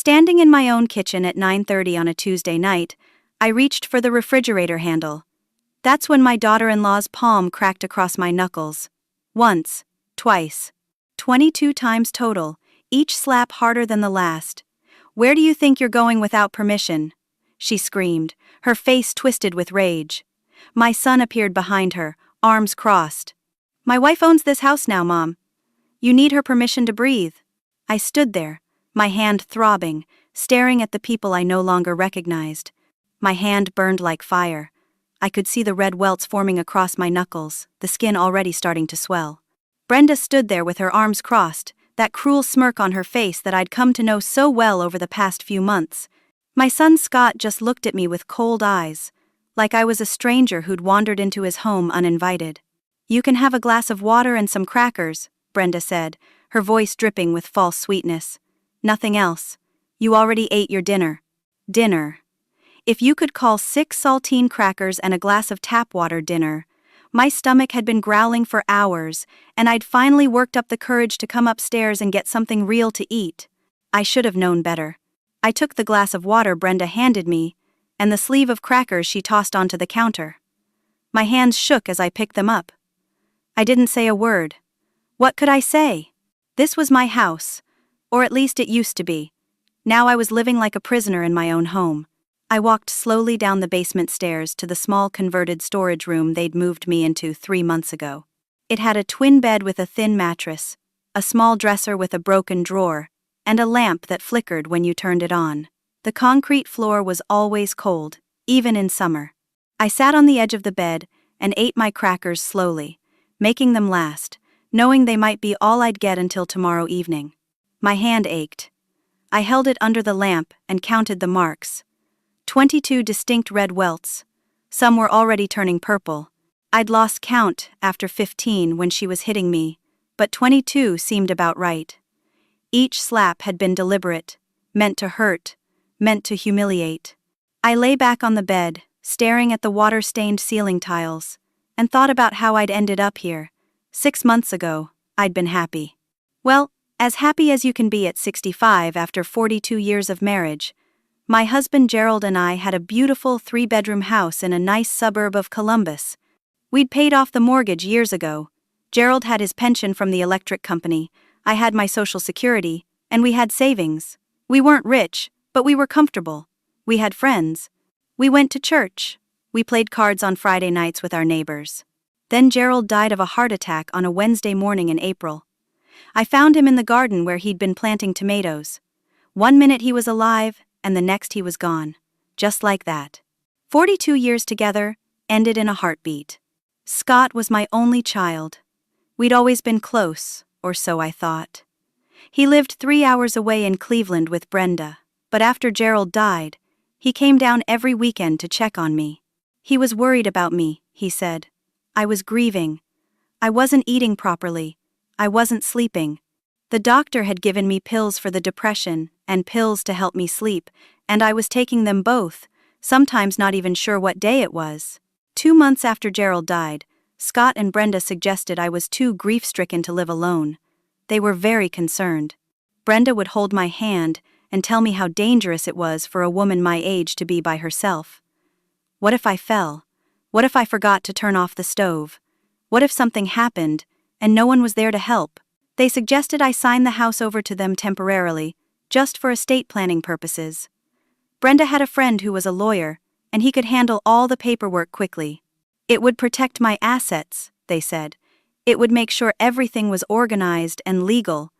Standing in my own kitchen at 9:30 on a Tuesday night, I reached for the refrigerator handle. That's when my daughter-in-law's palm cracked across my knuckles. Once, twice, 22 times total, each slap harder than the last. "Where do you think you're going without permission?" she screamed, her face twisted with rage. My son appeared behind her, arms crossed. "My wife owns this house now, Mom. You need her permission to breathe." I stood there, my hand throbbing, staring at the people I no longer recognized. My hand burned like fire. I could see the red welts forming across my knuckles, the skin already starting to swell. Brenda stood there with her arms crossed, that cruel smirk on her face that I'd come to know so well over the past few months. My son Scott just looked at me with cold eyes, like I was a stranger who'd wandered into his home uninvited. "You can have a glass of water and some crackers," Brenda said, her voice dripping with false sweetness. "Nothing else. You already ate your dinner." Dinner. If you could call 6 saltine crackers and a glass of tap water dinner. My stomach had been growling for hours, and I'd finally worked up the courage to come upstairs and get something real to eat. I should have known better. I took the glass of water Brenda handed me, and the sleeve of crackers she tossed onto the counter. My hands shook as I picked them up. I didn't say a word. What could I say? This was my house, or at least it used to be. Now I was living like a prisoner in my own home. I walked slowly down the basement stairs to the small converted storage room they'd moved me into 3 months ago. It had a twin bed with a thin mattress, a small dresser with a broken drawer, and a lamp that flickered when you turned it on. The concrete floor was always cold, even in summer. I sat on the edge of the bed and ate my crackers slowly, making them last, knowing they might be all I'd get until tomorrow evening. My hand ached. I held it under the lamp and counted the marks. 22 distinct red welts. Some were already turning purple. I'd lost count after 15 when she was hitting me, but 22 seemed about right. Each slap had been deliberate, meant to hurt, meant to humiliate. I lay back on the bed, staring at the water-stained ceiling tiles, and thought about how I'd ended up here. 6 months ago, I'd been happy. Well, as happy as you can be at 65 after 42 years of marriage. My husband Gerald and I had a beautiful 3-bedroom house in a nice suburb of Columbus. We'd paid off the mortgage years ago. Gerald had his pension from the electric company, I had my Social Security, and we had savings. We weren't rich, but we were comfortable. We had friends. We went to church. We played cards on Friday nights with our neighbors. Then Gerald died of a heart attack on a Wednesday morning in April. I found him in the garden where he'd been planting tomatoes. 1 minute he was alive, and the next he was gone. Just like that. 42 years together, ended in a heartbeat. Scott was my only child. We'd always been close, or so I thought. He lived 3 hours away in Cleveland with Brenda, but after Gerald died, he came down every weekend to check on me. He was worried about me, he said. I was grieving. I wasn't eating properly. I wasn't sleeping. The doctor had given me pills for the depression and pills to help me sleep, and I was taking them both, sometimes not even sure what day it was. 2 months after Gerald died, Scott and Brenda suggested I was too grief-stricken to live alone. They were very concerned. Brenda would hold my hand and tell me how dangerous it was for a woman my age to be by herself. What if I fell? What if I forgot to turn off the stove? What if something happened and no one was there to help? They suggested I sign the house over to them temporarily, just for estate planning purposes. Brenda had a friend who was a lawyer, and he could handle all the paperwork quickly. It would protect my assets, they said. It would make sure everything was organized and legal.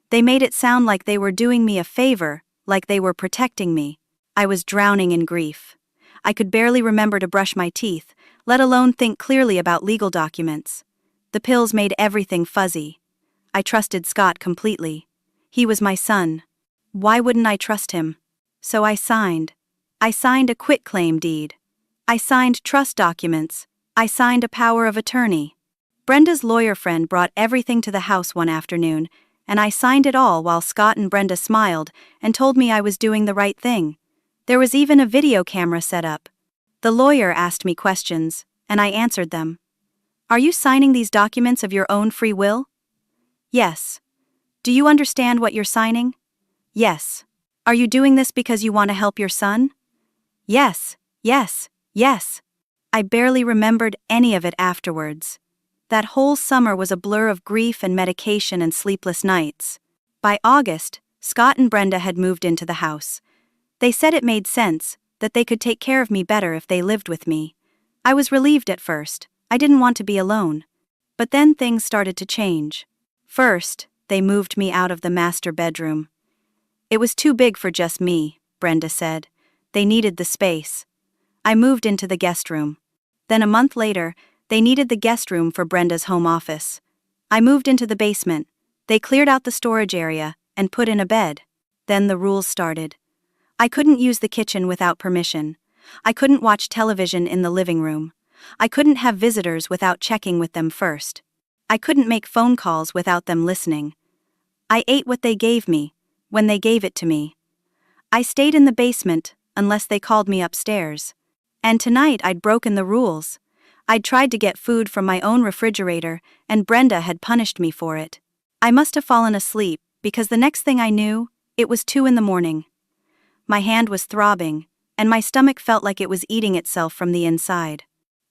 They made it sound like they were doing me a favor, like they were protecting me. I was drowning in grief. I could barely remember to brush my teeth, let alone think clearly about legal documents. The pills made everything fuzzy. I trusted Scott completely. He was my son. Why wouldn't I trust him? So I signed. I signed a quitclaim deed. I signed trust documents. I signed a power of attorney. Brenda's lawyer friend brought everything to the house one afternoon, and I signed it all while Scott and Brenda smiled and told me I was doing the right thing. There was even a video camera set up. The lawyer asked me questions, and I answered them. Are you signing these documents of your own free will? Yes. Do you understand what you're signing? Yes. Are you doing this because you want to help your son? Yes, yes, yes. I barely remembered any of it afterwards. That whole summer was a blur of grief and medication and sleepless nights. By August, Scott and Brenda had moved into the house. They said it made sense, that they could take care of me better if they lived with me. I was relieved at first. I didn't want to be alone. But then things started to change. First, they moved me out of the master bedroom. It was too big for just me, Brenda said. They needed the space. I moved into the guest room. Then a month later, they needed the guest room for Brenda's home office. I moved into the basement. They cleared out the storage area and put in a bed. Then the rules started. I couldn't use the kitchen without permission. I couldn't watch television in the living room. I couldn't have visitors without checking with them first. I couldn't make phone calls without them listening. I ate what they gave me, when they gave it to me. I stayed in the basement, unless they called me upstairs. And tonight I'd broken the rules. I'd tried to get food from my own refrigerator, and Brenda had punished me for it. I must have fallen asleep, because the next thing I knew, it was 2 a.m. My hand was throbbing, and my stomach felt like it was eating itself from the inside.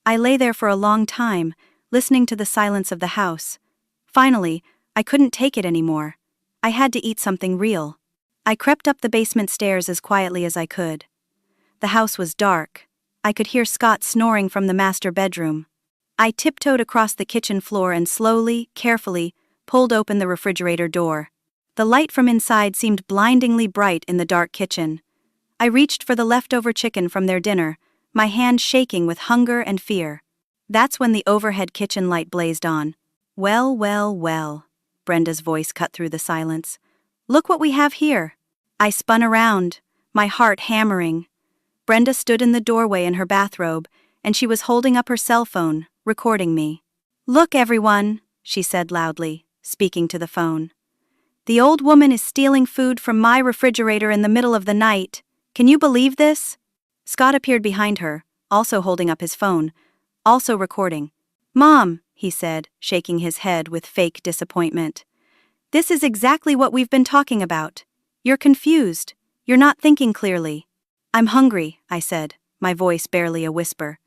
I lay there for a long time, listening to the silence of the house. Finally, I couldn't take it anymore. I had to eat something real. I crept up the basement stairs as quietly as I could. The house was dark. I could hear Scott snoring from the master bedroom. I tiptoed across the kitchen floor and slowly, carefully, pulled open the refrigerator door. The light from inside seemed blindingly bright in the dark kitchen. I reached for the leftover chicken from their dinner, my hand shaking with hunger and fear. That's when the overhead kitchen light blazed on. Well, well, well, Brenda's voice cut through the silence. Look what we have here. I spun around, my heart hammering. Brenda stood in the doorway in her bathrobe, and she was holding up her cell phone, recording me. Look, everyone, she said loudly, speaking to the phone. The old woman is stealing food from my refrigerator in the middle of the night. Can you believe this? Scott appeared behind her, also holding up his phone, also recording. Mom, he said, shaking his head with fake disappointment. This is exactly what we've been talking about. You're confused. You're not thinking clearly. I'm hungry, I said, my voice barely a whisper.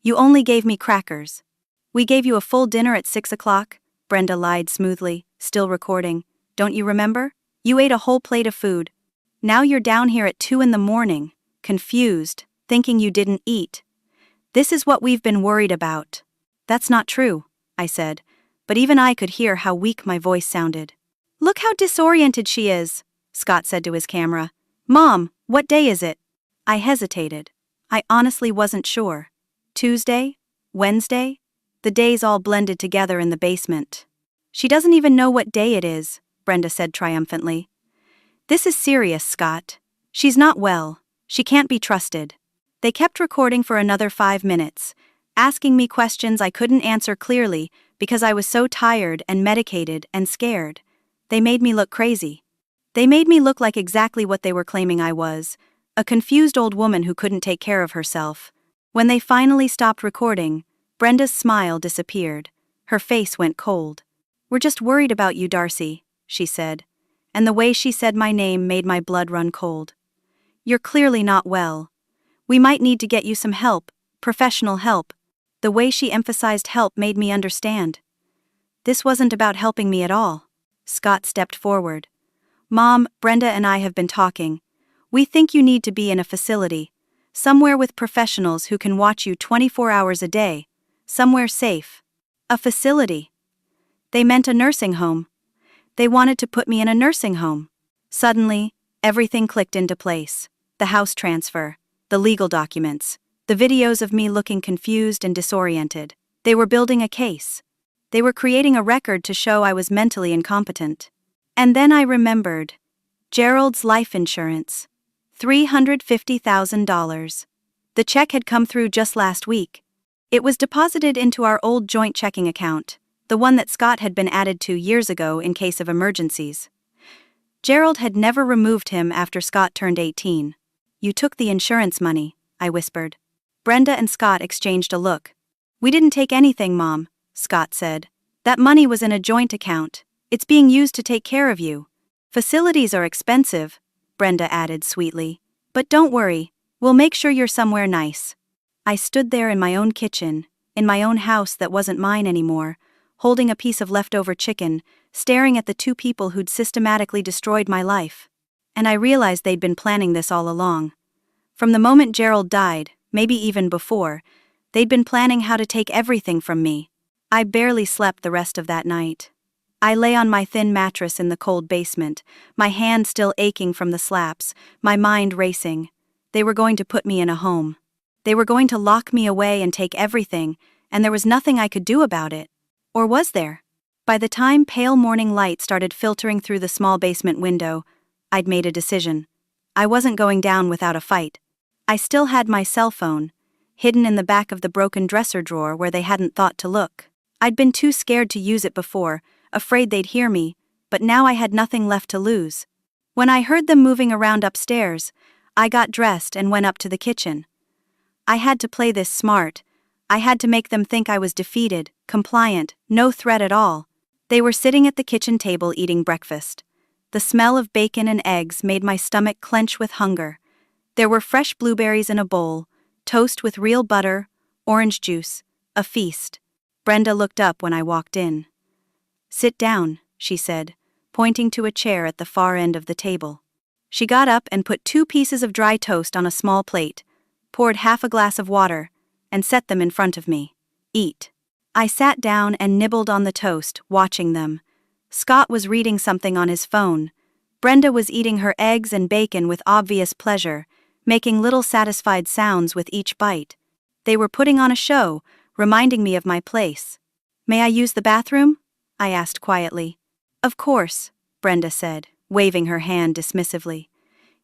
You only gave me crackers. We gave you a full dinner at 6 o'clock, Brenda lied smoothly, still recording. Don't you remember? You ate a whole plate of food. Now you're down here at 2 a.m, confused, thinking you didn't eat. This is what we've been worried about. That's not true, I said, but even I could hear how weak my voice sounded. Look how disoriented she is, Scott said to his camera. Mom, what day is it? I hesitated. I honestly wasn't sure. Tuesday? Wednesday? The days all blended together in the basement. She doesn't even know what day it is, Brenda said triumphantly. This is serious, Scott. She's not well. She can't be trusted. They kept recording for another 5 minutes, asking me questions I couldn't answer clearly because I was so tired and medicated and scared. They made me look crazy. They made me look like exactly what they were claiming I was, a confused old woman who couldn't take care of herself. When they finally stopped recording, Brenda's smile disappeared. Her face went cold. We're just worried about you, Darcy, she said, and the way she said my name made my blood run cold. You're clearly not well. We might need to get you some help, professional help. The way she emphasized help made me understand. This wasn't about helping me at all. Scott stepped forward. Mom, Brenda and I have been talking. We think you need to be in a facility, somewhere with professionals who can watch you 24 hours a day, somewhere safe. A facility. They meant a nursing home. They wanted to put me in a nursing home. Suddenly, everything clicked into place. The house transfer, the legal documents, the videos of me looking confused and disoriented. They were building a case. They were creating a record to show I was mentally incompetent. And then I remembered. Gerald's life insurance. $350,000. The check had come through just last week. It was deposited into our old joint checking account, the one that Scott had been added to years ago in case of emergencies. Gerald had never removed him after Scott turned 18. You took the insurance money, I whispered. Brenda and Scott exchanged a look. We didn't take anything, Mom, Scott said. That money was in a joint account. It's being used to take care of you. Facilities are expensive. Brenda added sweetly. But don't worry, we'll make sure you're somewhere nice. I stood there in my own kitchen, in my own house that wasn't mine anymore, holding a piece of leftover chicken, staring at the two people who'd systematically destroyed my life. And I realized they'd been planning this all along. From the moment Gerald died, maybe even before, they'd been planning how to take everything from me. I barely slept the rest of that night. I lay on my thin mattress in the cold basement, my hand still aching from the slaps, my mind racing. They were going to put me in a home. They were going to lock me away and take everything, and there was nothing I could do about it. Or was there? By the time pale morning light started filtering through the small basement window, I'd made a decision. I wasn't going down without a fight. I still had my cell phone, hidden in the back of the broken dresser drawer where they hadn't thought to look. I'd been too scared to use it before, afraid they'd hear me, but now I had nothing left to lose. When I heard them moving around upstairs, I got dressed and went up to the kitchen. I had to play this smart. I had to make them think I was defeated, compliant, no threat at all. They were sitting at the kitchen table eating breakfast. The smell of bacon and eggs made my stomach clench with hunger. There were fresh blueberries in a bowl, toast with real butter, orange juice, a feast. Brenda looked up when I walked in. "Sit down," she said, pointing to a chair at the far end of the table. She got up and put 2 pieces of dry toast on a small plate, poured half a glass of water, and set them in front of me. "Eat." I sat down and nibbled on the toast, watching them. Scott was reading something on his phone. Brenda was eating her eggs and bacon with obvious pleasure, making little satisfied sounds with each bite. They were putting on a show, reminding me of my place. "May I use the bathroom?" I asked quietly. "Of course," Brenda said, waving her hand dismissively.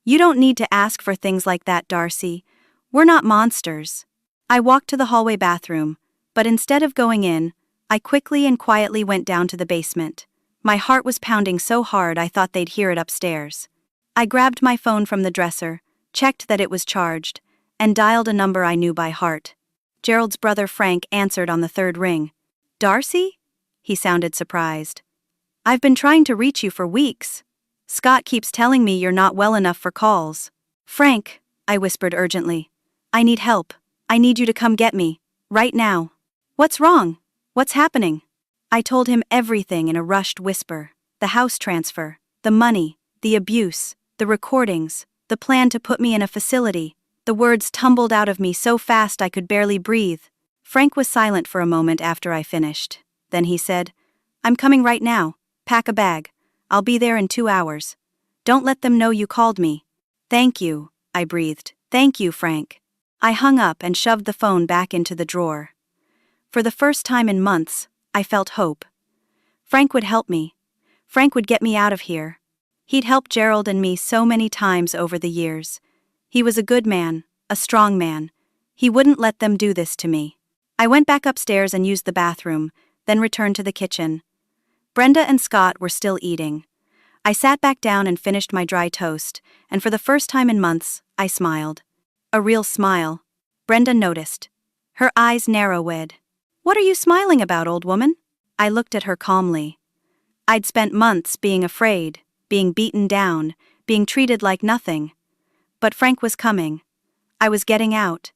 "You don't need to ask for things like that, Darcy. We're not monsters." I walked to the hallway bathroom, but instead of going in, I quickly and quietly went down to the basement. My heart was pounding so hard I thought they'd hear it upstairs. I grabbed my phone from the dresser, checked that it was charged, and dialed a number I knew by heart. Gerald's brother Frank answered on the 3rd ring. "Darcy?" He sounded surprised. "I've been trying to reach you for weeks. Scott keeps telling me you're not well enough for calls." "Frank," I whispered urgently. "I need help. I need you to come get me. Right now." "What's wrong? What's happening?" I told him everything in a rushed whisper. The house transfer, the money, the abuse, the recordings, the plan to put me in a facility. The words tumbled out of me so fast I could barely breathe. Frank was silent for a moment after I finished. Then he said, "I'm coming right now. Pack a bag. I'll be there in 2 hours. Don't let them know you called me." "Thank you," I breathed. "Thank you, Frank." I hung up and shoved the phone back into the drawer. For the first time in months, I felt hope. Frank would help me. Frank would get me out of here. He'd helped Gerald and me so many times over the years. He was a good man, a strong man. He wouldn't let them do this to me. I went back upstairs and used the bathroom, then returned to the kitchen. Brenda and Scott were still eating. I sat back down and finished my dry toast, and for the first time in months, I smiled. A real smile. Brenda noticed. Her eyes narrowed. "What are you smiling about, old woman?" I looked at her calmly. I'd spent months being afraid, being beaten down, being treated like nothing. But Frank was coming. I was getting out.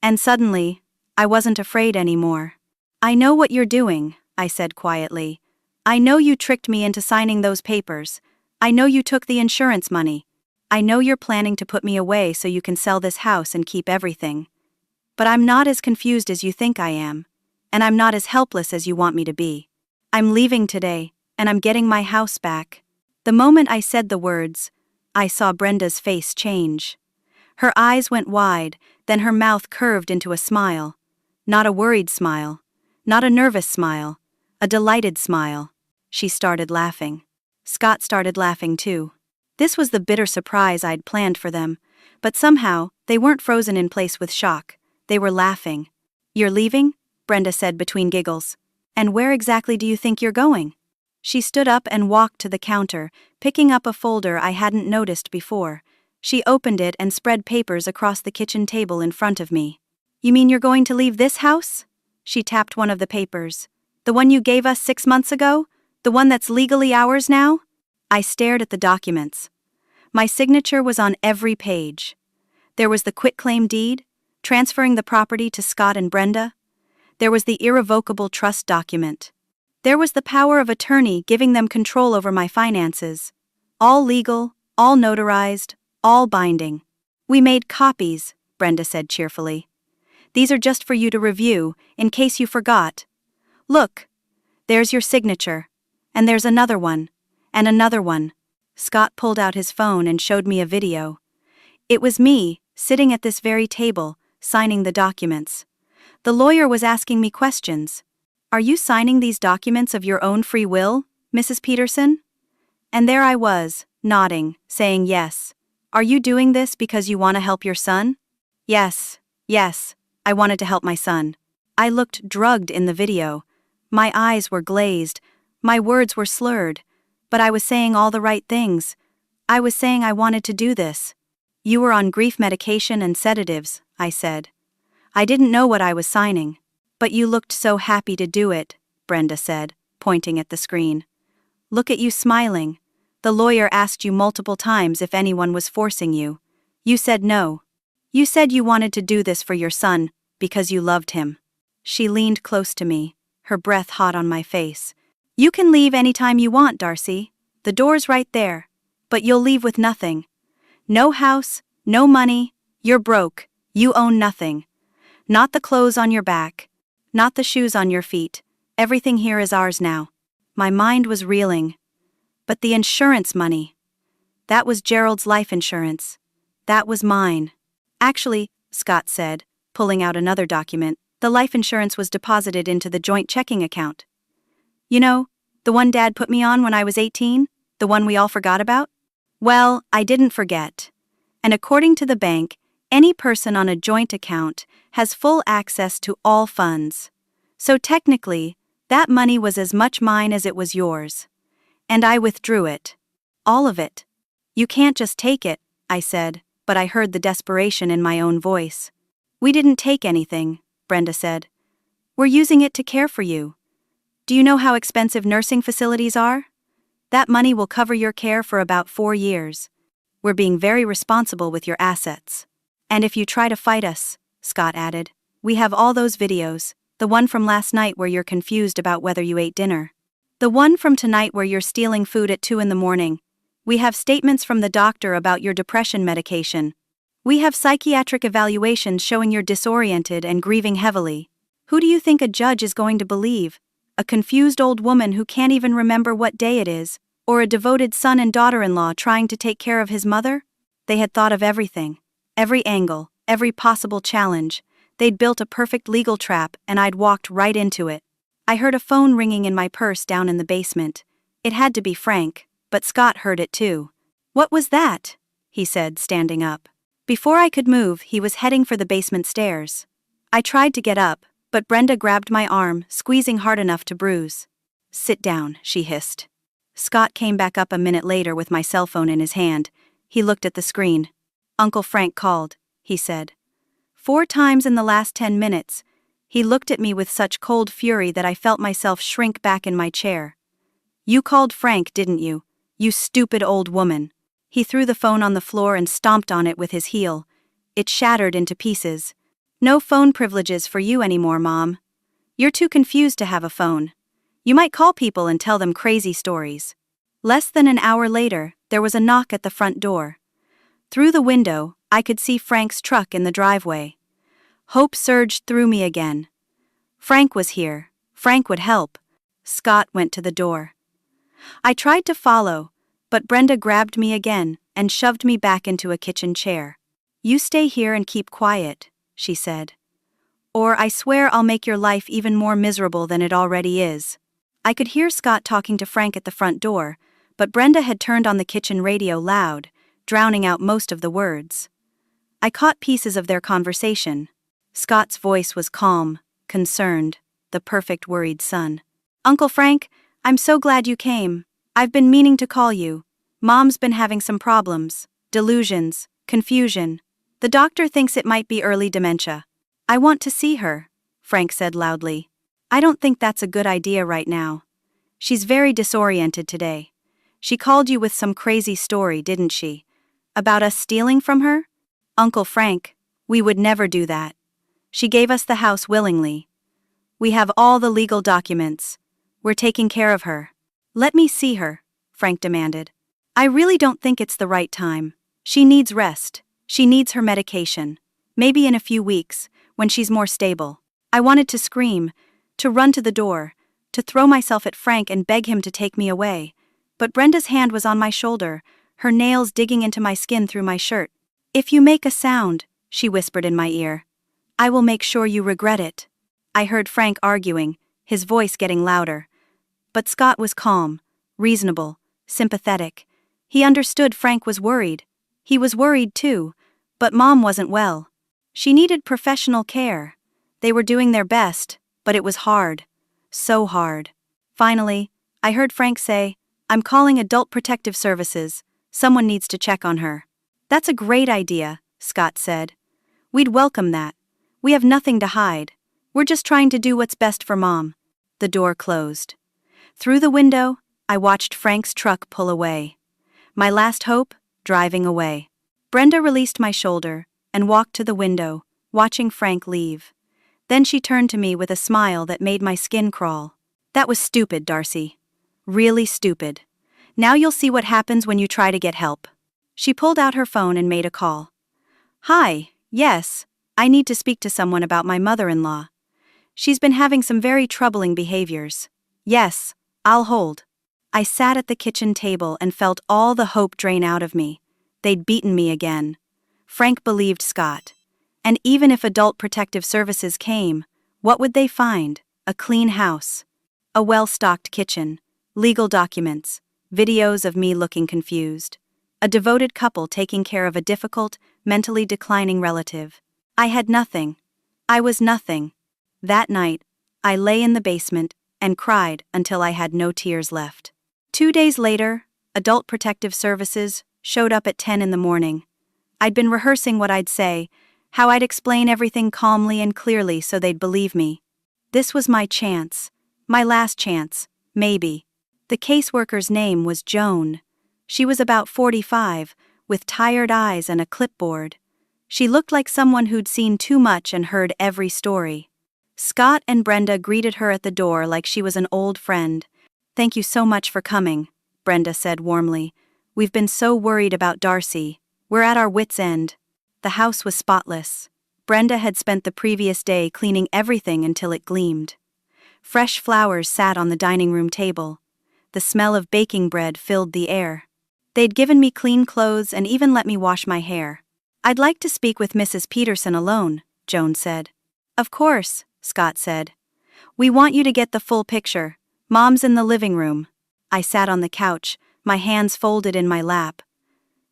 And suddenly, I wasn't afraid anymore. "I know what you're doing," I said quietly. "I know you tricked me into signing those papers. I know you took the insurance money. I know you're planning to put me away so you can sell this house and keep everything. But I'm not as confused as you think I am, and I'm not as helpless as you want me to be. I'm leaving today, and I'm getting my house back." The moment I said the words, I saw Brenda's face change. Her eyes went wide, then her mouth curved into a smile. Not a worried smile, not a nervous smile, a delighted smile. She started laughing. Scott started laughing too. This was the bitter surprise I'd planned for them, but somehow, they weren't frozen in place with shock. They were laughing. "You're leaving?" Brenda said between giggles. "And where exactly do you think you're going?" She stood up and walked to the counter, picking up a folder I hadn't noticed before. She opened it and spread papers across the kitchen table in front of me. "You mean you're going to leave this house?" She tapped one of the papers. "The one you gave us 6 months ago? The one that's legally ours now?" I stared at the documents. My signature was on every page. There was the quitclaim deed, transferring the property to Scott and Brenda. There was the irrevocable trust document. There was the power of attorney giving them control over my finances. All legal, all notarized, all binding. We made copies, Brenda said cheerfully. These are just for you to review, in case you forgot. Look, there's your signature. And there's another one. And another one. Scott pulled out his phone and showed me a video. It was me, sitting at this very table, signing the documents. The lawyer was asking me questions. Are you signing these documents of your own free will, Mrs. Peterson? And there I was, nodding, saying yes. Are you doing this because you want to help your son? Yes, I wanted to help my son. I looked drugged in the video. My eyes were glazed, my words were slurred, but I was saying all the right things. I was saying I wanted to do this. You were on grief medication and sedatives, I said. I didn't know what I was signing. But you looked so happy to do it, Brenda said, pointing at the screen. Look at you smiling. The lawyer asked you multiple times if anyone was forcing you. You said no. You said you wanted to do this for your son, because you loved him. She leaned close to me, her breath hot on my face. You can leave anytime you want, Darcy. The door's right there. But you'll leave with nothing. No house, no money, you're broke, you own nothing. Not the clothes on your back. Not the shoes on your feet. Everything here is ours now. My mind was reeling. But the insurance money. That was Gerald's life insurance. That was mine. Actually, Scott said, pulling out another document, the life insurance was deposited into the joint checking account. You know, the one Dad put me on when I was 18? The one we all forgot about? Well, I didn't forget. And according to the bank, any person on a joint account has full access to all funds. So technically, that money was as much mine as it was yours. And I withdrew it. All of it. You can't just take it, I said, but I heard the desperation in my own voice. We didn't take anything, Brenda said. We're using it to care for you. Do you know how expensive nursing facilities are? That money will cover your care for about 4 years. We're being very responsible with your assets. And if you try to fight us, Scott added, we have all those videos, the one from last night where you're confused about whether you ate dinner. The one from tonight where you're stealing food at 2 a.m. We have statements from the doctor about your depression medication. We have psychiatric evaluations showing you're disoriented and grieving heavily. Who do you think a judge is going to believe? A confused old woman who can't even remember what day it is, or a devoted son and daughter-in-law trying to take care of his mother? They had thought of everything. Every angle, every possible challenge. They'd built a perfect legal trap and I'd walked right into it. I heard a phone ringing in my purse down in the basement. It had to be Frank, but Scott heard it too. What was that? He said, standing up. Before I could move, he was heading for the basement stairs. I tried to get up, but Brenda grabbed my arm, squeezing hard enough to bruise. Sit down, she hissed. Scott came back up a minute later with my cell phone in his hand. He looked at the screen. Uncle Frank called, he said. 4 times in the last 10 minutes. He looked at me with such cold fury that I felt myself shrink back in my chair. You called Frank, didn't you? You stupid old woman. He threw the phone on the floor and stomped on it with his heel. It shattered into pieces. No phone privileges for you anymore, Mom. You're too confused to have a phone. You might call people and tell them crazy stories. Less than an hour later, there was a knock at the front door. Through the window, I could see Frank's truck in the driveway. Hope surged through me again. Frank was here. Frank would help. Scott went to the door. I tried to follow, but Brenda grabbed me again and shoved me back into a kitchen chair. You stay here and keep quiet, she said. Or I swear I'll make your life even more miserable than it already is. I could hear Scott talking to Frank at the front door, but Brenda had turned on the kitchen radio loud, drowning out most of the words. I caught pieces of their conversation. Scott's voice was calm, concerned, the perfect worried son. Uncle Frank, I'm so glad you came. I've been meaning to call you. Mom's been having some problems, delusions, confusion. The doctor thinks it might be early dementia. I want to see her, Frank said loudly. I don't think that's a good idea right now. She's very disoriented today. She called you with some crazy story, didn't she? About us stealing from her? Uncle Frank, we would never do that. She gave us the house willingly. We have all the legal documents. We're taking care of her. Let me see her, Frank demanded. I really don't think it's the right time. She needs rest. She needs her medication. Maybe in a few weeks, when she's more stable. I wanted to scream, to run to the door, to throw myself at Frank and beg him to take me away. But Brenda's hand was on my shoulder, her nails digging into my skin through my shirt. If you make a sound, she whispered in my ear, I will make sure you regret it. I heard Frank arguing, his voice getting louder. But Scott was calm, reasonable, sympathetic. He understood Frank was worried. He was worried too, but Mom wasn't well. She needed professional care. They were doing their best, but it was hard. So hard. Finally, I heard Frank say, I'm calling Adult Protective Services. Someone needs to check on her. That's a great idea, Scott said. We'd welcome that. We have nothing to hide. We're just trying to do what's best for Mom. The door closed. Through the window, I watched Frank's truck pull away. My last hope, driving away. Brenda released my shoulder and walked to the window, watching Frank leave. Then she turned to me with a smile that made my skin crawl. That was stupid, Darcy. Really stupid. Now you'll see what happens when you try to get help. She pulled out her phone and made a call. Hi, yes, I need to speak to someone about my mother-in-law. She's been having some very troubling behaviors. Yes, I'll hold. I sat at the kitchen table and felt all the hope drain out of me. They'd beaten me again. Frank believed Scott. And even if Adult Protective Services came, what would they find? A clean house. A well-stocked kitchen. Legal documents. Videos of me looking confused. A devoted couple taking care of a difficult, mentally declining relative. I had nothing. I was nothing. That night, I lay in the basement and cried until I had no tears left. 2 days later, Adult Protective Services showed up at 10 in the morning. I'd been rehearsing what I'd say, how I'd explain everything calmly and clearly so they'd believe me. This was my chance. My last chance, maybe. The caseworker's name was Joan. She was about 45, with tired eyes and a clipboard. She looked like someone who'd seen too much and heard every story. Scott and Brenda greeted her at the door like she was an old friend. Thank you so much for coming, Brenda said warmly. We've been so worried about Darcy. We're at our wits' end. The house was spotless. Brenda had spent the previous day cleaning everything until it gleamed. Fresh flowers sat on the dining room table. The smell of baking bread filled the air. They'd given me clean clothes and even let me wash my hair. I'd like to speak with Mrs. Peterson alone, Joan said. Of course, Scott said. We want you to get the full picture. Mom's in the living room. I sat on the couch, my hands folded in my lap.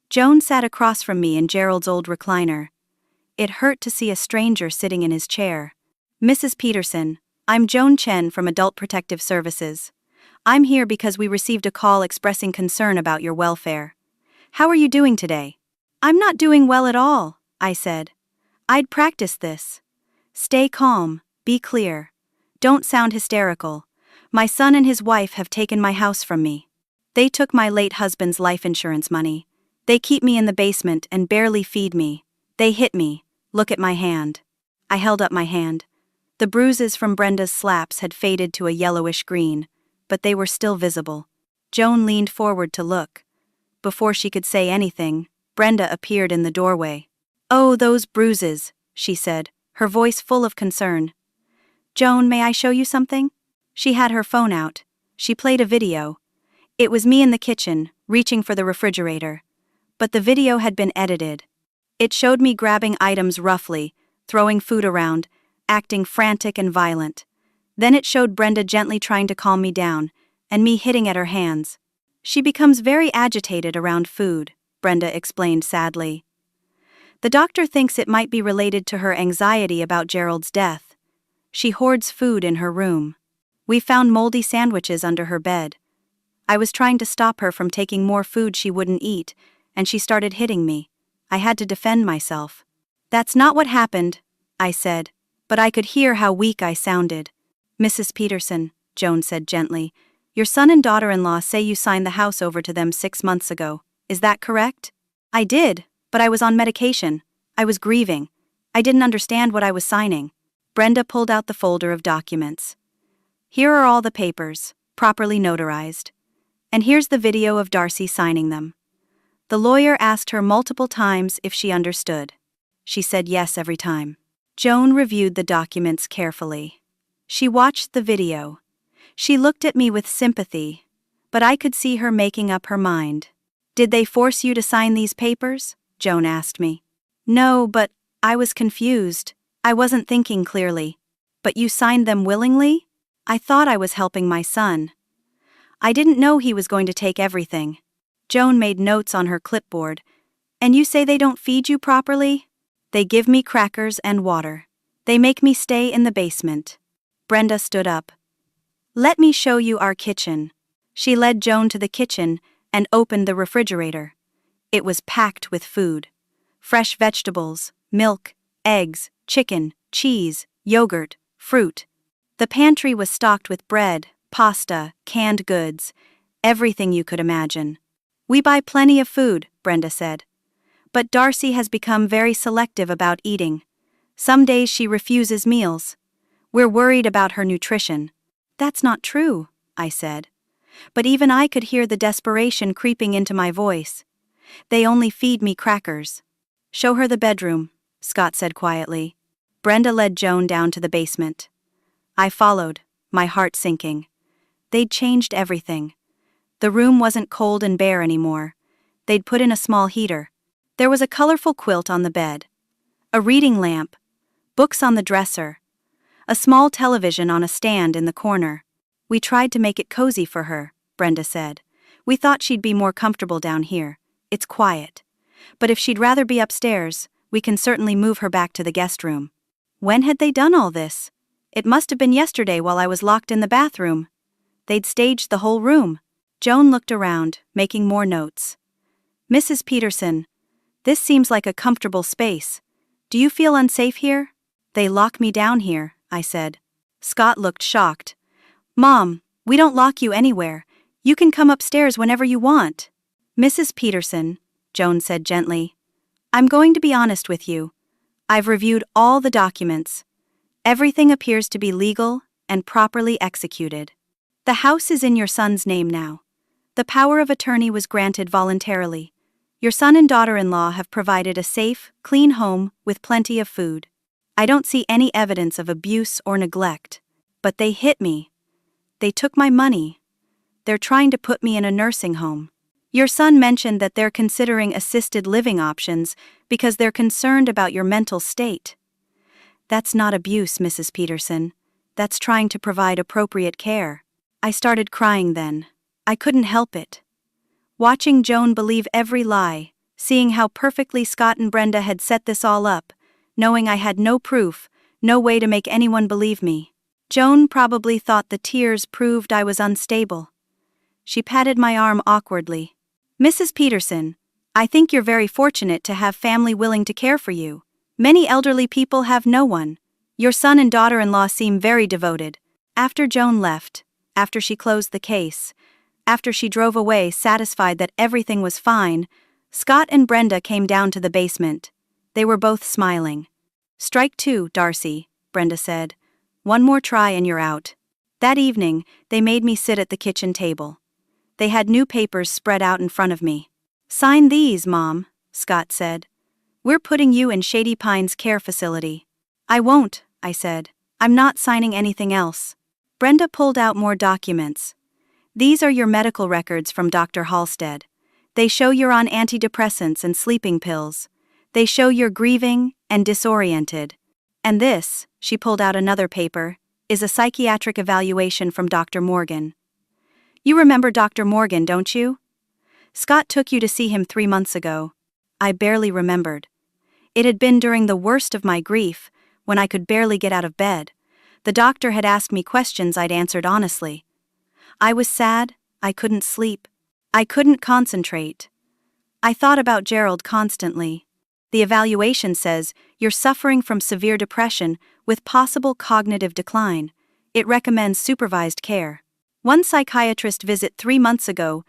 Joan sat across from me in Gerald's old recliner. It hurt to see a stranger sitting in his chair. Mrs. Peterson, I'm Joan Chen from Adult Protective Services. I'm here because we received a call expressing concern about your welfare. How are you doing today? I'm not doing well at all, I said. I'd practice this. Stay calm, be clear. Don't sound hysterical. My son and his wife have taken my house from me. They took my late husband's life insurance money. They keep me in the basement and barely feed me. They hit me. Look at my hand. I held up my hand. The bruises from Brenda's slaps had faded to a yellowish green, but they were still visible. Joan leaned forward to look. Before she could say anything, Brenda appeared in the doorway. Oh, those bruises, she said, her voice full of concern. Joan, may I show you something? She had her phone out. She played a video. It was me in the kitchen, reaching for the refrigerator. But the video had been edited. It showed me grabbing items roughly, throwing food around, acting frantic and violent. Then it showed Brenda gently trying to calm me down, and me hitting at her hands. She becomes very agitated around food, Brenda explained sadly. The doctor thinks it might be related to her anxiety about Gerald's death. She hoards food in her room. We found moldy sandwiches under her bed. I was trying to stop her from taking more food she wouldn't eat, and she started hitting me. I had to defend myself. That's not what happened, I said, but I could hear how weak I sounded. Mrs. Peterson, Joan said gently, your son and daughter-in-law say you signed the house over to them 6 months ago. Is that correct? I did, but I was on medication. I was grieving. I didn't understand what I was signing. Brenda pulled out the folder of documents. Here are all the papers, properly notarized. And here's the video of Darcy signing them. The lawyer asked her multiple times if she understood. She said yes every time. Joan reviewed the documents carefully. She watched the video. She looked at me with sympathy, but I could see her making up her mind. Did they force you to sign these papers? Joan asked me. No, but I was confused. I wasn't thinking clearly. But you signed them willingly? I thought I was helping my son. I didn't know he was going to take everything. Joan made notes on her clipboard. And you say they don't feed you properly? They give me crackers and water. They make me stay in the basement. Brenda stood up. Let me show you our kitchen. She led Joan to the kitchen and opened the refrigerator. It was packed with food. Fresh vegetables, milk, eggs, chicken, cheese, yogurt, fruit. The pantry was stocked with bread, pasta, canned goods, everything you could imagine. We buy plenty of food, Brenda said. But Darcy has become very selective about eating. Some days she refuses meals. We're worried about her nutrition. That's not true, I said. But even I could hear the desperation creeping into my voice. They only feed me crackers. Show her the bedroom, Scott said quietly. Brenda led Joan down to the basement. I followed, my heart sinking. They'd changed everything. The room wasn't cold and bare anymore. They'd put in a small heater. There was a colorful quilt on the bed. A reading lamp. Books on the dresser. A small television on a stand in the corner. We tried to make it cozy for her, Brenda said. We thought she'd be more comfortable down here. It's quiet. But if she'd rather be upstairs, we can certainly move her back to the guest room. When had they done all this? It must have been yesterday while I was locked in the bathroom. They'd staged the whole room. Joan looked around, making more notes. Mrs. Peterson, this seems like a comfortable space. Do you feel unsafe here? They lock me down here, I said. Scott looked shocked. Mom, we don't lock you anywhere. You can come upstairs whenever you want. Mrs. Peterson, Joan said gently, I'm going to be honest with you. I've reviewed all the documents. Everything appears to be legal and properly executed. The house is in your son's name now. The power of attorney was granted voluntarily. Your son and daughter-in-law have provided a safe, clean home with plenty of food. I don't see any evidence of abuse or neglect. But they hit me. They took my money. They're trying to put me in a nursing home. Your son mentioned that they're considering assisted living options because they're concerned about your mental state. That's not abuse, Mrs. Peterson. That's trying to provide appropriate care. I started crying then. I couldn't help it. Watching Joan believe every lie, seeing how perfectly Scott and Brenda had set this all up, knowing I had no proof, no way to make anyone believe me. Joan probably thought the tears proved I was unstable. She patted my arm awkwardly. Mrs. Peterson, I think you're very fortunate to have family willing to care for you. Many elderly people have no one. Your son and daughter-in-law seem very devoted. After Joan left, after she closed the case, after she drove away satisfied that everything was fine, Scott and Brenda came down to the basement. They were both smiling. Strike two, Darcy, Brenda said. One more try and you're out. That evening, they made me sit at the kitchen table. They had new papers spread out in front of me. Sign these, Mom, Scott said. We're putting you in Shady Pines Care Facility. I won't, I said. I'm not signing anything else. Brenda pulled out more documents. These are your medical records from Dr. Halstead. They show you're on antidepressants and sleeping pills. They show you're grieving and disoriented. And this, she pulled out another paper, is a psychiatric evaluation from Dr. Morgan. You remember Dr. Morgan, don't you? Scott took you to see him 3 months ago. I barely remembered. It had been during the worst of my grief, when I could barely get out of bed. The doctor had asked me questions I'd answered honestly. I was sad, I couldn't sleep. I couldn't concentrate. I thought about Gerald constantly. The evaluation says you're suffering from severe depression with possible cognitive decline. It recommends supervised care. One psychiatrist visit 3 months ago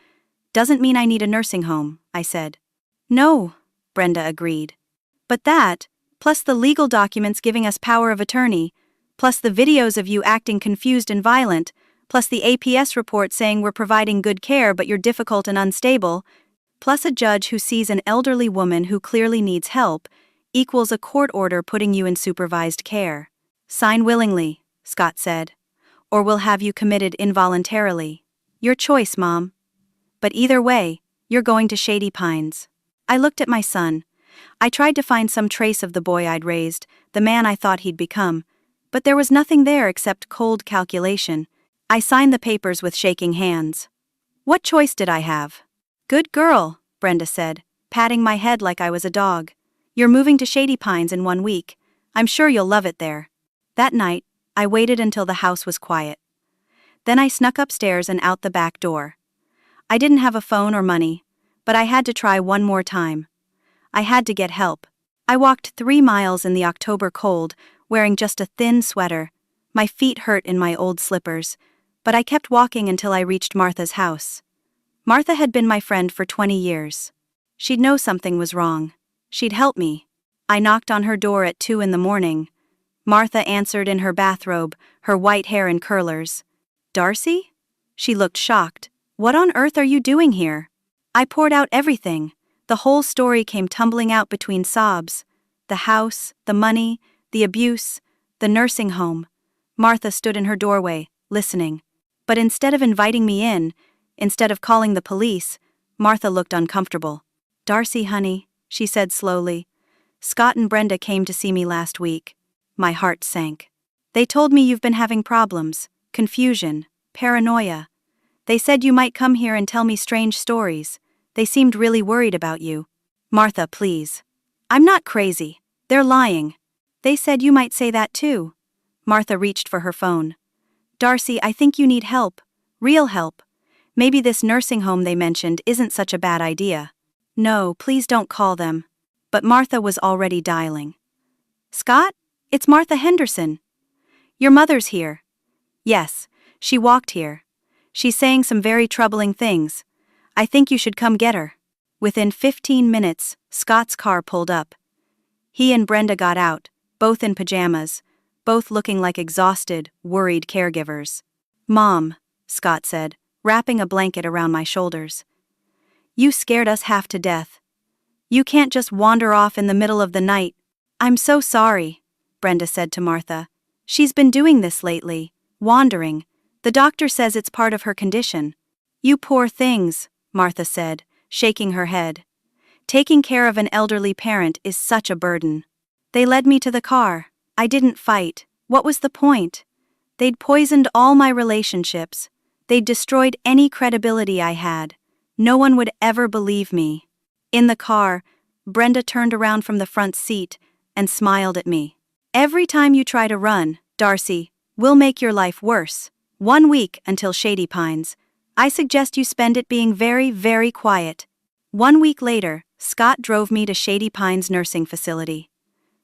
doesn't mean I need a nursing home, I said. No, Brenda agreed. But that, plus the legal documents giving us power of attorney, plus the videos of you acting confused and violent, plus the APS report saying we're providing good care but you're difficult and unstable, plus a judge who sees an elderly woman who clearly needs help, equals a court order putting you in supervised care. Sign willingly, Scott said, or we'll have you committed involuntarily. Your choice, Mom. But either way, you're going to Shady Pines. I looked at my son. I tried to find some trace of the boy I'd raised, the man I thought he'd become, but there was nothing there except cold calculation. I signed the papers with shaking hands. What choice did I have? Good girl, Brenda said, patting my head like I was a dog. You're moving to Shady Pines in 1 week. I'm sure you'll love it there. That night, I waited until the house was quiet. Then I snuck upstairs and out the back door. I didn't have a phone or money, but I had to try one more time. I had to get help. I walked 3 miles in the October cold, wearing just a thin sweater. My feet hurt in my old slippers, but I kept walking until I reached Martha's house. Martha had been my friend for 20 years. She'd know something was wrong. She'd help me. I knocked on her door at 2 in the morning. Martha answered in her bathrobe, her white hair in curlers. Darcy? She looked shocked. What on earth are you doing here? I poured out everything. The whole story came tumbling out between sobs. The house, the money, the abuse, the nursing home. Martha stood in her doorway, listening. But instead of inviting me in, instead of calling the police, Martha looked uncomfortable. Darcy, honey, she said slowly. Scott and Brenda came to see me last week. My heart sank. They told me you've been having problems, confusion, paranoia. They said you might come here and tell me strange stories. They seemed really worried about you. Martha, please. I'm not crazy. They're lying. They said you might say that too. Martha reached for her phone. Darcy, I think you need help. Real help. Maybe this nursing home they mentioned isn't such a bad idea. No, please don't call them. But Martha was already dialing. Scott? It's Martha Henderson. Your mother's here. Yes, she walked here. She's saying some very troubling things. I think you should come get her. Within 15 minutes, Scott's car pulled up. He and Brenda got out, both in pajamas, both looking like exhausted, worried caregivers. Mom, Scott said, wrapping a blanket around my shoulders. You scared us half to death. You can't just wander off in the middle of the night. I'm so sorry, Brenda said to Martha. She's been doing this lately, wandering. The doctor says it's part of her condition. You poor things, Martha said, shaking her head. Taking care of an elderly parent is such a burden. They led me to the car. I didn't fight. What was the point? They'd poisoned all my relationships. They'd destroyed any credibility I had. No one would ever believe me. In the car, Brenda turned around from the front seat and smiled at me. Every time you try to run, Darcy, we'll make your life worse. 1 week until Shady Pines. I suggest you spend it being very, very quiet. 1 week later, Scott drove me to Shady Pines nursing facility.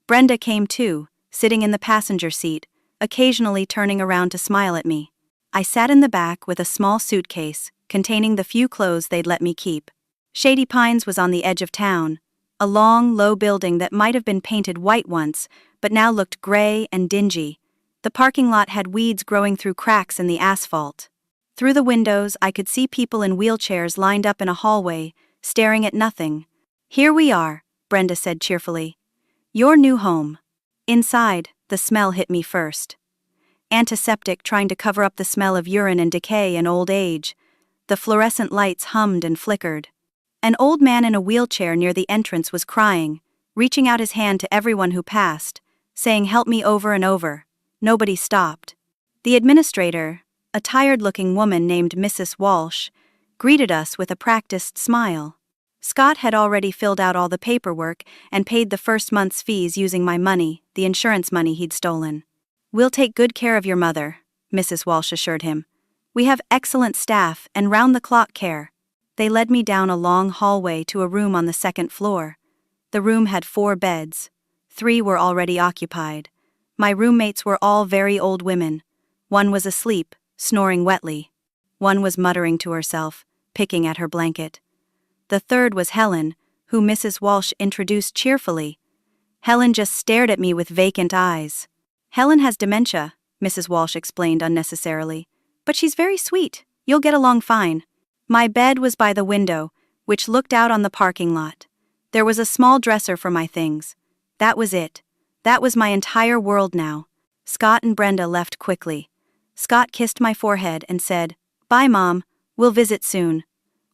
Brenda came too, sitting in the passenger seat, occasionally turning around to smile at me. I sat in the back with a small suitcase, containing the few clothes they'd let me keep. Shady Pines was on the edge of town, a long, low building that might have been painted white once, but now looked gray and dingy. The parking lot had weeds growing through cracks in the asphalt. Through the windows, I could see people in wheelchairs lined up in a hallway, staring at nothing. Here we are, Brenda said cheerfully. Your new home. Inside, the smell hit me first. Antiseptic trying to cover up the smell of urine and decay and old age. The fluorescent lights hummed and flickered. An old man in a wheelchair near the entrance was crying, reaching out his hand to everyone who passed, saying help me over and over. Nobody stopped. The administrator, a tired-looking woman named Mrs. Walsh, greeted us with a practiced smile. Scott had already filled out all the paperwork and paid the first month's fees using my money, the insurance money he'd stolen. We'll take good care of your mother, Mrs. Walsh assured him. We have excellent staff and round-the-clock care. They led me down a long hallway to a room on the second floor. The room had 4 beds. 3 were already occupied. My roommates were all very old women. One was asleep, snoring wetly. One was muttering to herself, picking at her blanket. The third was Helen, who Mrs. Walsh introduced cheerfully. Helen just stared at me with vacant eyes. Helen has dementia, Mrs. Walsh explained unnecessarily. But she's very sweet. You'll get along fine. My bed was by the window, which looked out on the parking lot. There was a small dresser for my things. That was it. That was my entire world now. Scott and Brenda left quickly. Scott kissed my forehead and said, "Bye, Mom. We'll visit soon."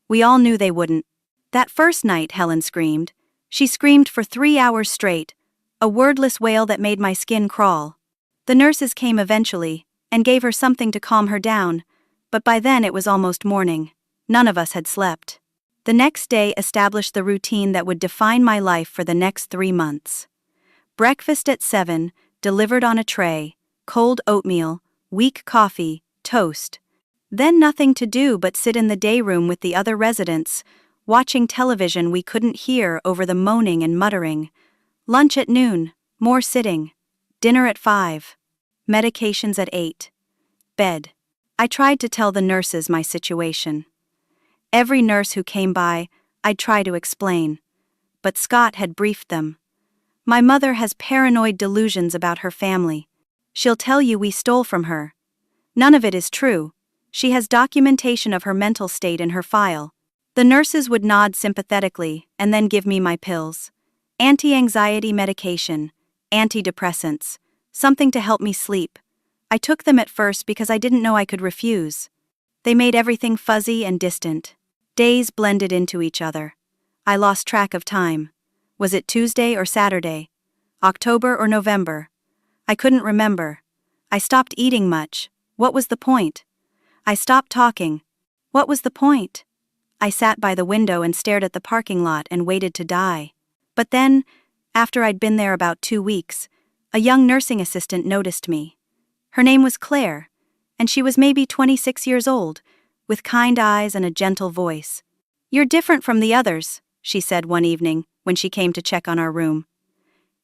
We all knew they wouldn't. That first night, Helen screamed. She screamed for 3 hours straight, a wordless wail that made my skin crawl. The nurses came eventually and gave her something to calm her down, but by then it was almost morning. None of us had slept. The next day established the routine that would define my life for the next 3 months. Breakfast at 7, delivered on a tray, cold oatmeal, weak coffee, toast. Then nothing to do but sit in the day room with the other residents, watching television we couldn't hear over the moaning and muttering. Lunch at noon, more sitting. Dinner at 5. Medications at 8. Bed. I tried to tell the nurses my situation. Every nurse who came by, I'd try to explain. But Scott had briefed them. My mother has paranoid delusions about her family. She'll tell you we stole from her. None of it is true. She has documentation of her mental state in her file. The nurses would nod sympathetically and then give me my pills. Anti-anxiety medication, antidepressants, something to help me sleep. I took them at first because I didn't know I could refuse. They made everything fuzzy and distant. Days blended into each other. I lost track of time. Was it Tuesday or Saturday? October or November? I couldn't remember. I stopped eating much. What was the point? I stopped talking. What was the point? I sat by the window and stared at the parking lot and waited to die. But then, after I'd been there about 2 weeks, a young nursing assistant noticed me. Her name was Claire, and she was maybe 26 years old, with kind eyes and a gentle voice. "You're different from the others," she said one evening when she came to check on our room.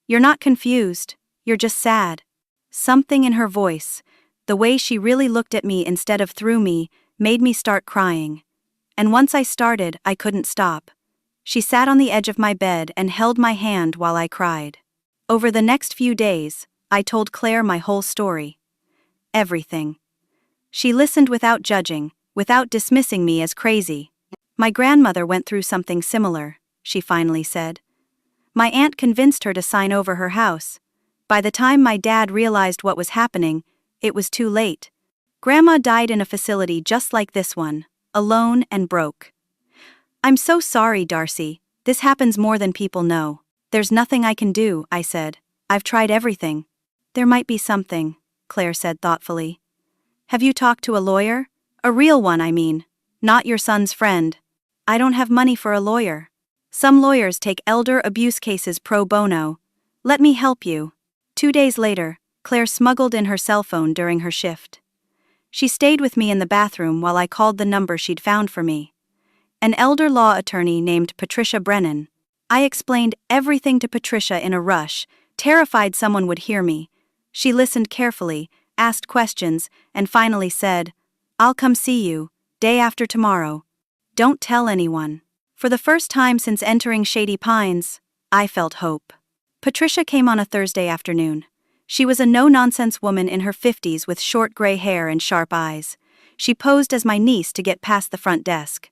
"You're not confused, you're just sad." Something in her voice, the way she really looked at me instead of through me, made me start crying. And once I started, I couldn't stop. She sat on the edge of my bed and held my hand while I cried. Over the next few days, I told Claire my whole story. Everything. She listened without judging, without dismissing me as crazy. "My grandmother went through something similar," she finally said. "My aunt convinced her to sign over her house. By the time my dad realized what was happening, it was too late. Grandma died in a facility just like this one, alone and broke." "I'm so sorry, Darcy. This happens more than people know." "There's nothing I can do," I said. "I've tried everything." "There might be something," Claire said thoughtfully. "Have you talked to a lawyer? A real one, I mean. Not your son's friend." "I don't have money for a lawyer. Some lawyers take elder abuse cases pro bono. Let me help you." 2 days later, Claire smuggled in her cell phone during her shift. She stayed with me in the bathroom while I called the number she'd found for me. An elder law attorney named Patricia Brennan. I explained everything to Patricia in a rush, terrified someone would hear me. She listened carefully, asked questions, and finally said, "I'll come see you, day after tomorrow. Don't tell anyone." For the first time since entering Shady Pines, I felt hope. Patricia came on a Thursday afternoon. She was a no-nonsense woman in her 50s with short gray hair and sharp eyes. She posed as my niece to get past the front desk.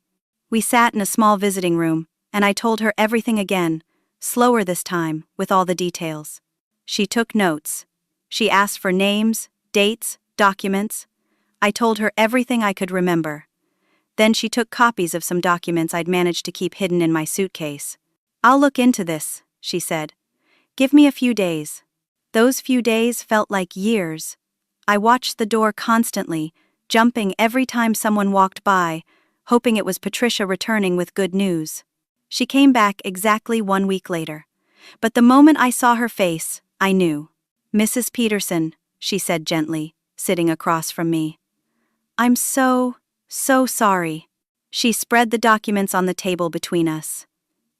We sat in a small visiting room, and I told her everything again, slower this time, with all the details. She took notes. She asked for names, dates, documents. I told her everything I could remember. Then she took copies of some documents I'd managed to keep hidden in my suitcase. "I'll look into this," she said. "Give me a few days." Those few days felt like years. I watched the door constantly, jumping every time someone walked by, hoping it was Patricia returning with good news. She came back exactly 1 week later. But the moment I saw her face, I knew. "Mrs. Peterson," she said gently, sitting across from me. "I'm so sorry." She spread the documents on the table between us.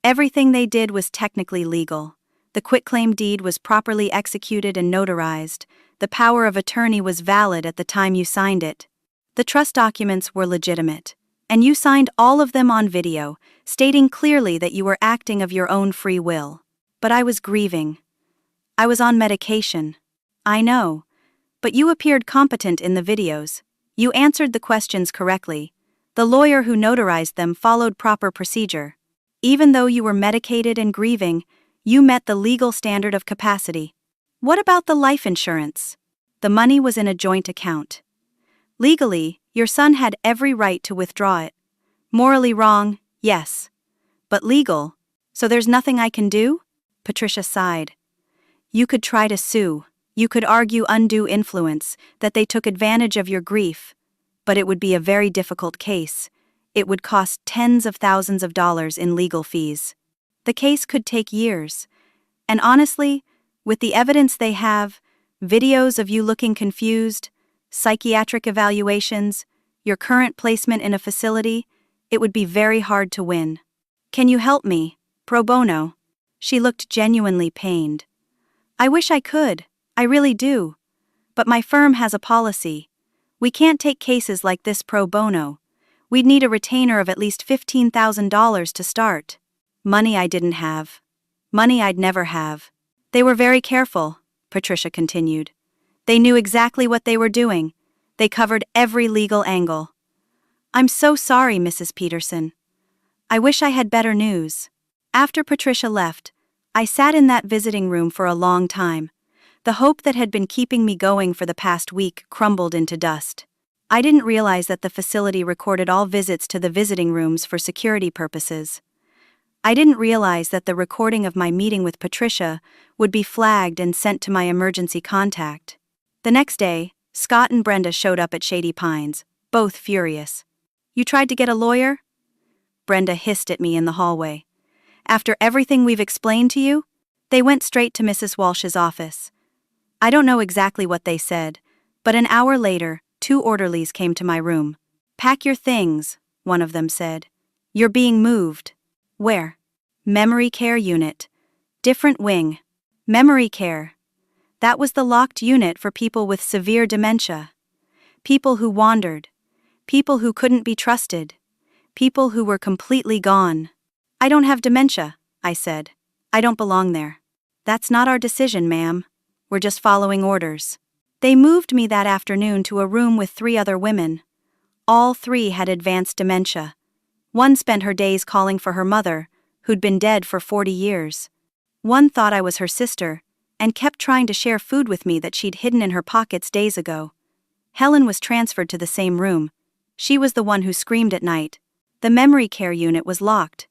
Everything they did was technically legal. The quitclaim deed was properly executed and notarized. The power of attorney was valid at the time you signed it. The trust documents were legitimate. And you signed all of them on video, stating clearly that you were acting of your own free will. But I was grieving. I was on medication. I know. But you appeared competent in the videos. You answered the questions correctly. The lawyer who notarized them followed proper procedure. Even though you were medicated and grieving, you met the legal standard of capacity. What about the life insurance? The money was in a joint account. Legally, your son had every right to withdraw it. Morally wrong, yes. But legal, so there's nothing I can do? Patricia sighed. You could try to sue. You could argue undue influence, that they took advantage of your grief. But it would be a very difficult case. It would cost tens of thousands of dollars in legal fees. The case could take years. And honestly, with the evidence they have, videos of you looking confused, psychiatric evaluations, your current placement in a facility, it would be very hard to win. Can you help me? Pro bono. She looked genuinely pained. I wish I could. I really do. But my firm has a policy. We can't take cases like this pro bono. We'd need a retainer of at least $15,000 to start. Money I didn't have. Money I'd never have. They were very careful, Patricia continued. They knew exactly what they were doing. They covered every legal angle. I'm so sorry, Mrs. Peterson. I wish I had better news. After Patricia left, I sat in that visiting room for a long time. The hope that had been keeping me going for the past week crumbled into dust. I didn't realize that the facility recorded all visits to the visiting rooms for security purposes. I didn't realize that the recording of my meeting with Patricia would be flagged and sent to my emergency contact. The next day, Scott and Brenda showed up at Shady Pines, both furious. You tried to get a lawyer? Brenda hissed at me in the hallway. After everything we've explained to you? They went straight to Mrs. Walsh's office. I don't know exactly what they said, but an hour later, 2 orderlies came to my room. Pack your things, one of them said. You're being moved. Where? Memory care unit. Different wing. Memory care. That was the locked unit for people with severe dementia. People who wandered. People who couldn't be trusted. People who were completely gone. I don't have dementia, I said. I don't belong there. That's not our decision, ma'am. We're just following orders. They moved me that afternoon to a room with 3 other women. All 3 had advanced dementia. One spent her days calling for her mother, who'd been dead for 40 years. One thought I was her sister, and kept trying to share food with me that she'd hidden in her pockets days ago. Helen was transferred to the same room. She was the one who screamed at night. The memory care unit was locked.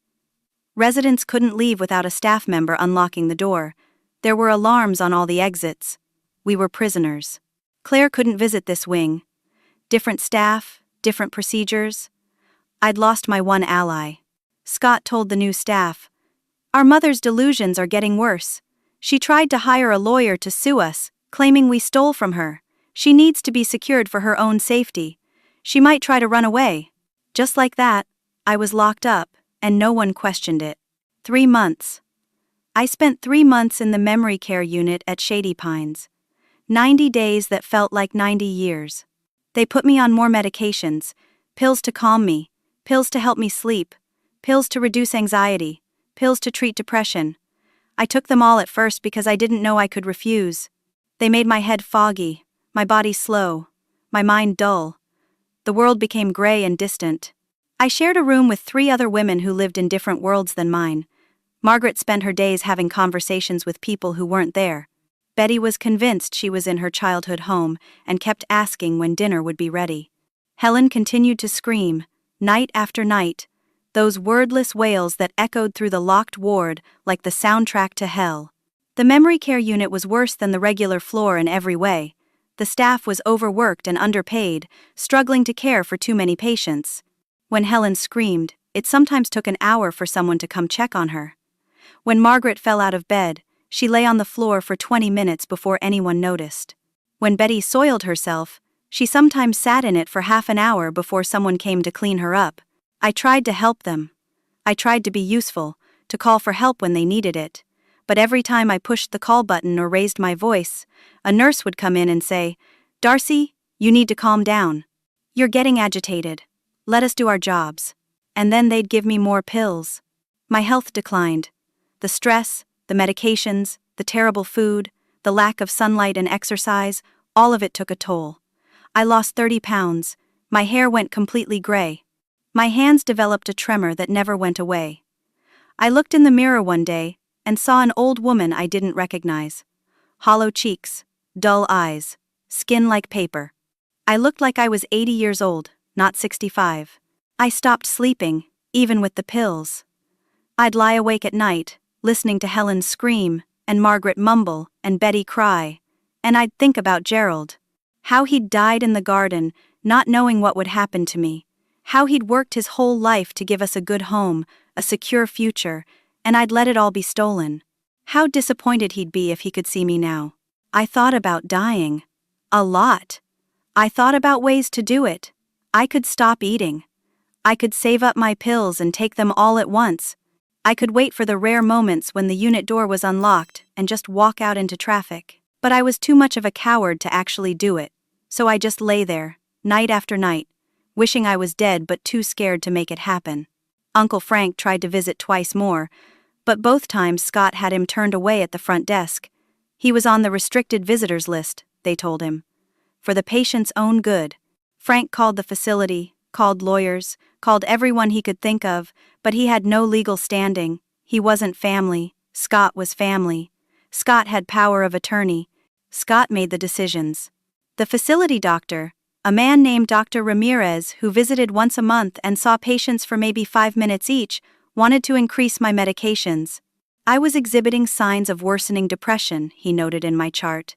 Residents couldn't leave without a staff member unlocking the door. There were alarms on all the exits. We were prisoners. Claire couldn't visit this wing. Different staff, different procedures. I'd lost my one ally. Scott told the new staff, "Our mother's delusions are getting worse. She tried to hire a lawyer to sue us, claiming we stole from her. She needs to be secured for her own safety. She might try to run away." Just like that, I was locked up, and no one questioned it. 3 months. I spent 3 months in the memory care unit at Shady Pines. 90 days that felt like 90 years. They put me on more medications, pills to calm me, pills to help me sleep, pills to reduce anxiety, pills to treat depression. I took them all at first because I didn't know I could refuse. They made my head foggy, my body slow, my mind dull. The world became gray and distant. I shared a room with 3 other women who lived in different worlds than mine. Margaret spent her days having conversations with people who weren't there. Betty was convinced she was in her childhood home and kept asking when dinner would be ready. Helen continued to scream, night after night, those wordless wails that echoed through the locked ward like the soundtrack to hell. The memory care unit was worse than the regular floor in every way. The staff was overworked and underpaid, struggling to care for too many patients. When Helen screamed, it sometimes took an hour for someone to come check on her. When Margaret fell out of bed, she lay on the floor for 20 minutes before anyone noticed. When Betty soiled herself, she sometimes sat in it for half an hour before someone came to clean her up. I tried to help them. I tried to be useful, to call for help when they needed it. But every time I pushed the call button or raised my voice, a nurse would come in and say, "Darcy, you need to calm down. You're getting agitated. Let us do our jobs." and then they'd give me more pills. My health declined. The stress, the medications, the terrible food, the lack of sunlight and exercise, all of it took a toll. I lost 30 pounds. My hair went completely gray. My hands developed a tremor that never went away. I looked in the mirror one day and saw an old woman I didn't recognize. Hollow cheeks, dull eyes, skin like paper. I looked like I was 80 years old, not 65. I stopped sleeping, even with the pills. I'd lie awake at night, listening to Helen scream, and Margaret mumble, and Betty cry, and I'd think about Gerald. How he'd died in the garden, not knowing what would happen to me. How he'd worked his whole life to give us a good home, a secure future, and I'd let it all be stolen. How disappointed he'd be if he could see me now. I thought about dying. A lot. I thought about ways to do it. I could stop eating. I could save up my pills and take them all at once. I could wait for the rare moments when the unit door was unlocked and just walk out into traffic. But I was too much of a coward to actually do it, so I just lay there, night after night, wishing I was dead but too scared to make it happen. Uncle Frank tried to visit twice more, but both times Scott had him turned away at the front desk. He was on the restricted visitors list, they told him. For the patient's own good. Frank called the facility, called lawyers, called everyone he could think of, but he had no legal standing. He wasn't family. Scott was family. Scott had power of attorney. Scott made the decisions. The facility doctor, a man named Dr. Ramirez who visited once a month and saw patients for maybe 5 minutes each, wanted to increase my medications. I was exhibiting signs of worsening depression, he noted in my chart.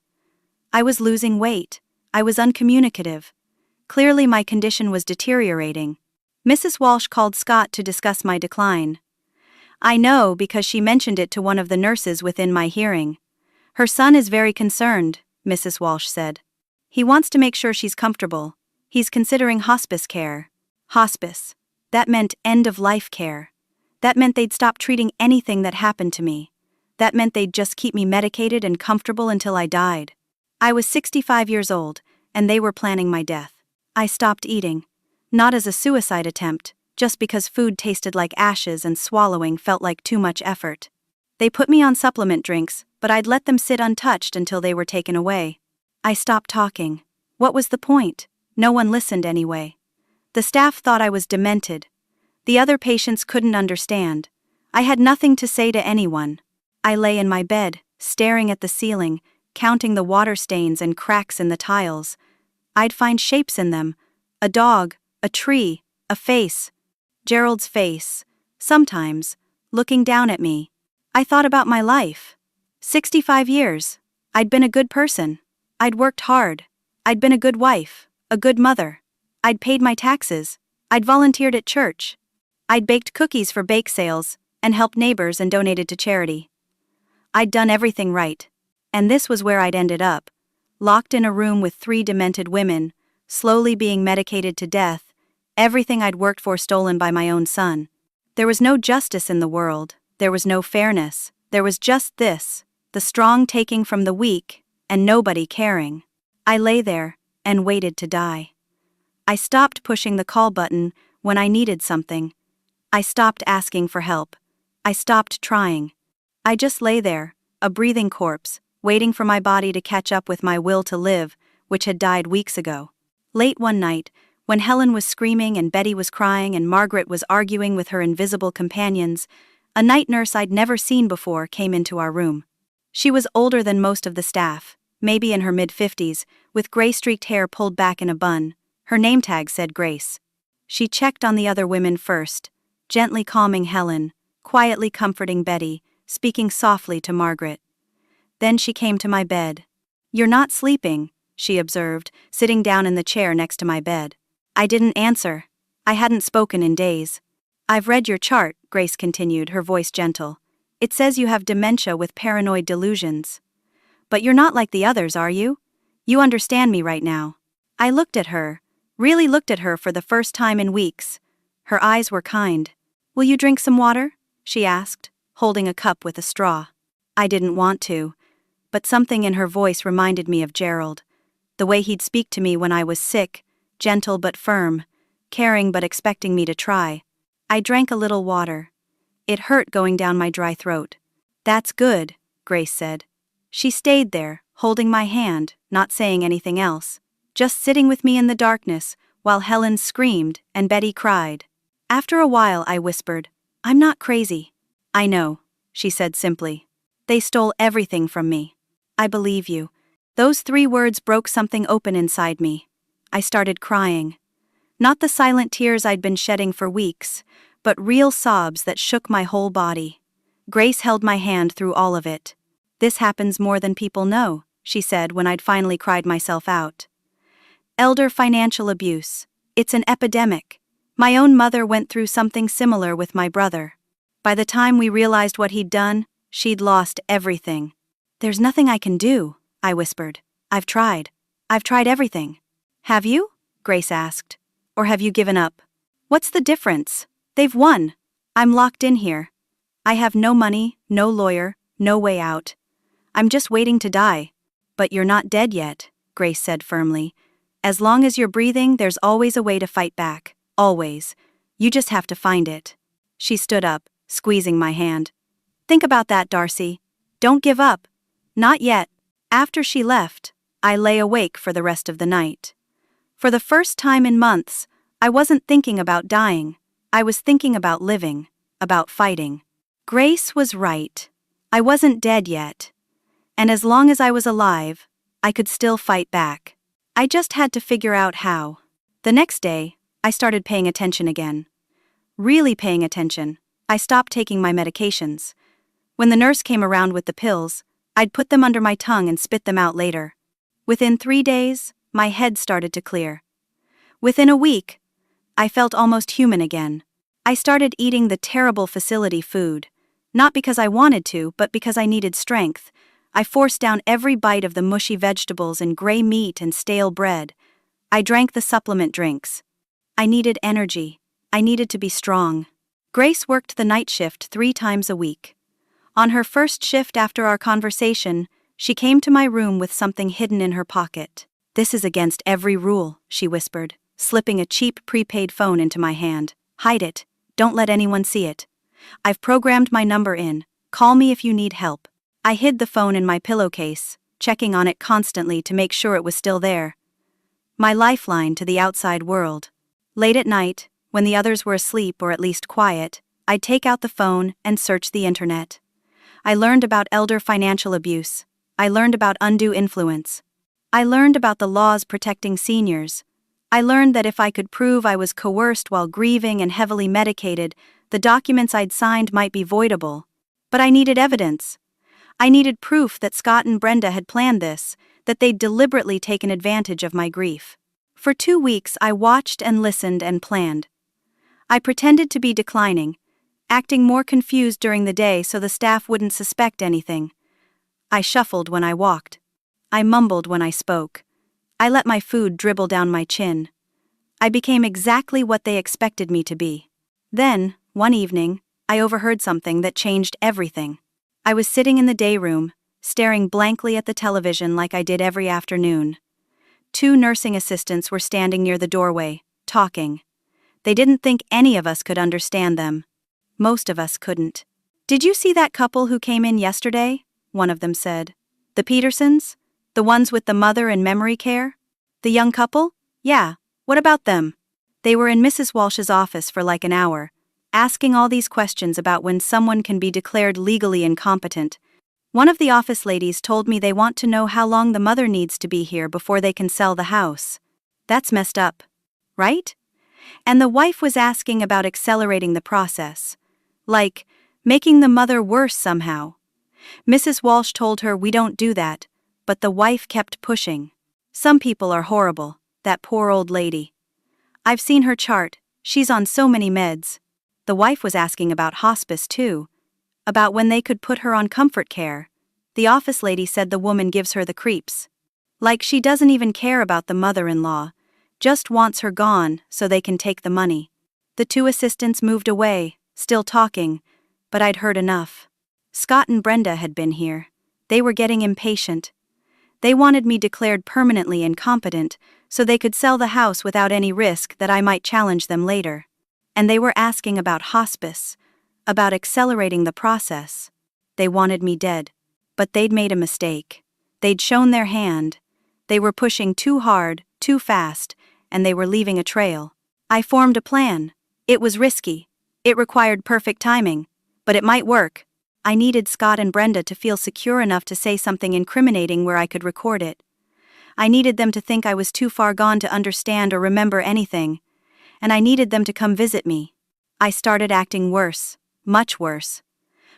I was losing weight. I was uncommunicative. Clearly my condition was deteriorating. Mrs. Walsh called Scott to discuss my decline. I know because she mentioned it to one of the nurses within my hearing. Her son is very concerned, Mrs. Walsh said. He wants to make sure she's comfortable. He's considering hospice care. Hospice. That meant end-of-life care. That meant they'd stop treating anything that happened to me. That meant they'd just keep me medicated and comfortable until I died. I was 65 years old, and they were planning my death. I stopped eating. Not as a suicide attempt, just because food tasted like ashes and swallowing felt like too much effort. They put me on supplement drinks, but I'd let them sit untouched until they were taken away. I stopped talking. What was the point? No one listened anyway. The staff thought I was demented. The other patients couldn't understand. I had nothing to say to anyone. I lay in my bed, staring at the ceiling, counting the water stains and cracks in the tiles. I'd find shapes in them. A dog, a tree, a face. Gerald's face. Sometimes, looking down at me. I thought about my life. 65 years. I'd been a good person. I'd worked hard. I'd been a good wife, a good mother. I'd paid my taxes. I'd volunteered at church. I'd baked cookies for bake sales, and helped neighbors and donated to charity. I'd done everything right. And this was where I'd ended up. Locked in a room with 3 demented women, slowly being medicated to death, everything I'd worked for stolen by my own son. There was no justice in the world, there was no fairness, there was just this, the strong taking from the weak, and nobody caring. I lay there, and waited to die. I stopped pushing the call button when I needed something. I stopped asking for help. I stopped trying. I just lay there, a breathing corpse, waiting for my body to catch up with my will to live, which had died weeks ago. Late one night, when Helen was screaming and Betty was crying and Margaret was arguing with her invisible companions, a night nurse I'd never seen before came into our room. She was older than most of the staff, maybe in her mid-50s, with gray-streaked hair pulled back in a bun. Her name tag said Grace. She checked on the other women first, gently calming Helen, quietly comforting Betty, speaking softly to Margaret. Then she came to my bed. "You're not sleeping," she observed, sitting down in the chair next to my bed. I didn't answer. I hadn't spoken in days. "I've read your chart," Grace continued, her voice gentle. "It says you have dementia with paranoid delusions. But you're not like the others, are you? You understand me right now." I looked at her, really looked at her for the first time in weeks. Her eyes were kind. "Will you drink some water?" she asked, holding a cup with a straw. I didn't want to, but something in her voice reminded me of Gerald. The way he'd speak to me when I was sick, gentle but firm, caring but expecting me to try. I drank a little water. It hurt going down my dry throat. "That's good," Grace said. She stayed there, holding my hand, not saying anything else, just sitting with me in the darkness, while Helen screamed and Betty cried. After a while I whispered, "I'm not crazy." "I know," she said simply. "They stole everything from me." "I believe you." Those 3 words broke something open inside me. I started crying. Not the silent tears I'd been shedding for weeks, but real sobs that shook my whole body. Grace held my hand through all of it. "This happens more than people know," she said when I'd finally cried myself out. "Elder financial abuse. It's an epidemic. My own mother went through something similar with my brother. By the time we realized what he'd done, she'd lost everything." "There's nothing I can do," I whispered. I've tried everything." "Have you?" Grace asked. "Or have you given up?" "What's the difference? They've won. I'm locked in here. I have no money, no lawyer, no way out. I'm just waiting to die." "But you're not dead yet," Grace said firmly. "As long as you're breathing, there's always a way to fight back. Always. You just have to find it." She stood up, squeezing my hand. "Think about that, Darcy. Don't give up. Not yet." After she left, I lay awake for the rest of the night. For the first time in months, I wasn't thinking about dying. I was thinking about living, about fighting. Grace was right. I wasn't dead yet. And as long as I was alive, I could still fight back. I just had to figure out how. The next day, I started paying attention again. Really paying attention. I stopped taking my medications. When the nurse came around with the pills, I'd put them under my tongue and spit them out later. Within 3 days, my head started to clear. Within a week, I felt almost human again. I started eating the terrible facility food. Not because I wanted to, but because I needed strength. I forced down every bite of the mushy vegetables and gray meat and stale bread. I drank the supplement drinks. I needed energy. I needed to be strong. Grace worked the night shift 3 times a week. On her first shift after our conversation, she came to my room with something hidden in her pocket. "This is against every rule," she whispered, slipping a cheap prepaid phone into my hand. "Hide it. Don't let anyone see it. I've programmed my number in. Call me if you need help." I hid the phone in my pillowcase, checking on it constantly to make sure it was still there. My lifeline to the outside world. Late at night, when the others were asleep or at least quiet, I'd take out the phone and search the internet. I learned about elder financial abuse. I learned about undue influence. I learned about the laws protecting seniors. I learned that if I could prove I was coerced while grieving and heavily medicated, the documents I'd signed might be voidable. But I needed evidence. I needed proof that Scott and Brenda had planned this, that they'd deliberately taken advantage of my grief. For 2 weeks I watched and listened and planned. I pretended to be declining, acting more confused during the day so the staff wouldn't suspect anything. I shuffled when I walked. I mumbled when I spoke. I let my food dribble down my chin. I became exactly what they expected me to be. Then, one evening, I overheard something that changed everything. I was sitting in the day room, staring blankly at the television like I did every afternoon. 2 nursing assistants were standing near the doorway, talking. They didn't think any of us could understand them. Most of us couldn't. "Did you see that couple who came in yesterday?" one of them said. "The Petersons? The ones with the mother in memory care? The young couple? Yeah, what about them?" They were in Mrs. Walsh's office for like an hour, asking all these questions about when someone can be declared legally incompetent. One of the office ladies told me they want to know how long the mother needs to be here before they can sell the house. That's messed up, right? And the wife was asking about accelerating the process. Like, making the mother worse somehow. Mrs. Walsh told her we don't do that, but the wife kept pushing. Some people are horrible, that poor old lady. I've seen her chart, she's on so many meds. The wife was asking about hospice too, about when they could put her on comfort care. The office lady said the woman gives her the creeps. Like she doesn't even care about the mother-in-law, just wants her gone so they can take the money. The 2 assistants moved away, still talking, but I'd heard enough. Scott and Brenda had been here. They were getting impatient. They wanted me declared permanently incompetent so they could sell the house without any risk that I might challenge them later. And they were asking about hospice, about accelerating the process. They wanted me dead. But they'd made a mistake. They'd shown their hand. They were pushing too hard, too fast, and they were leaving a trail. I formed a plan. It was risky. It required perfect timing. But it might work. I needed Scott and Brenda to feel secure enough to say something incriminating where I could record it. I needed them to think I was too far gone to understand or remember anything. And I needed them to come visit me. I started acting worse, much worse.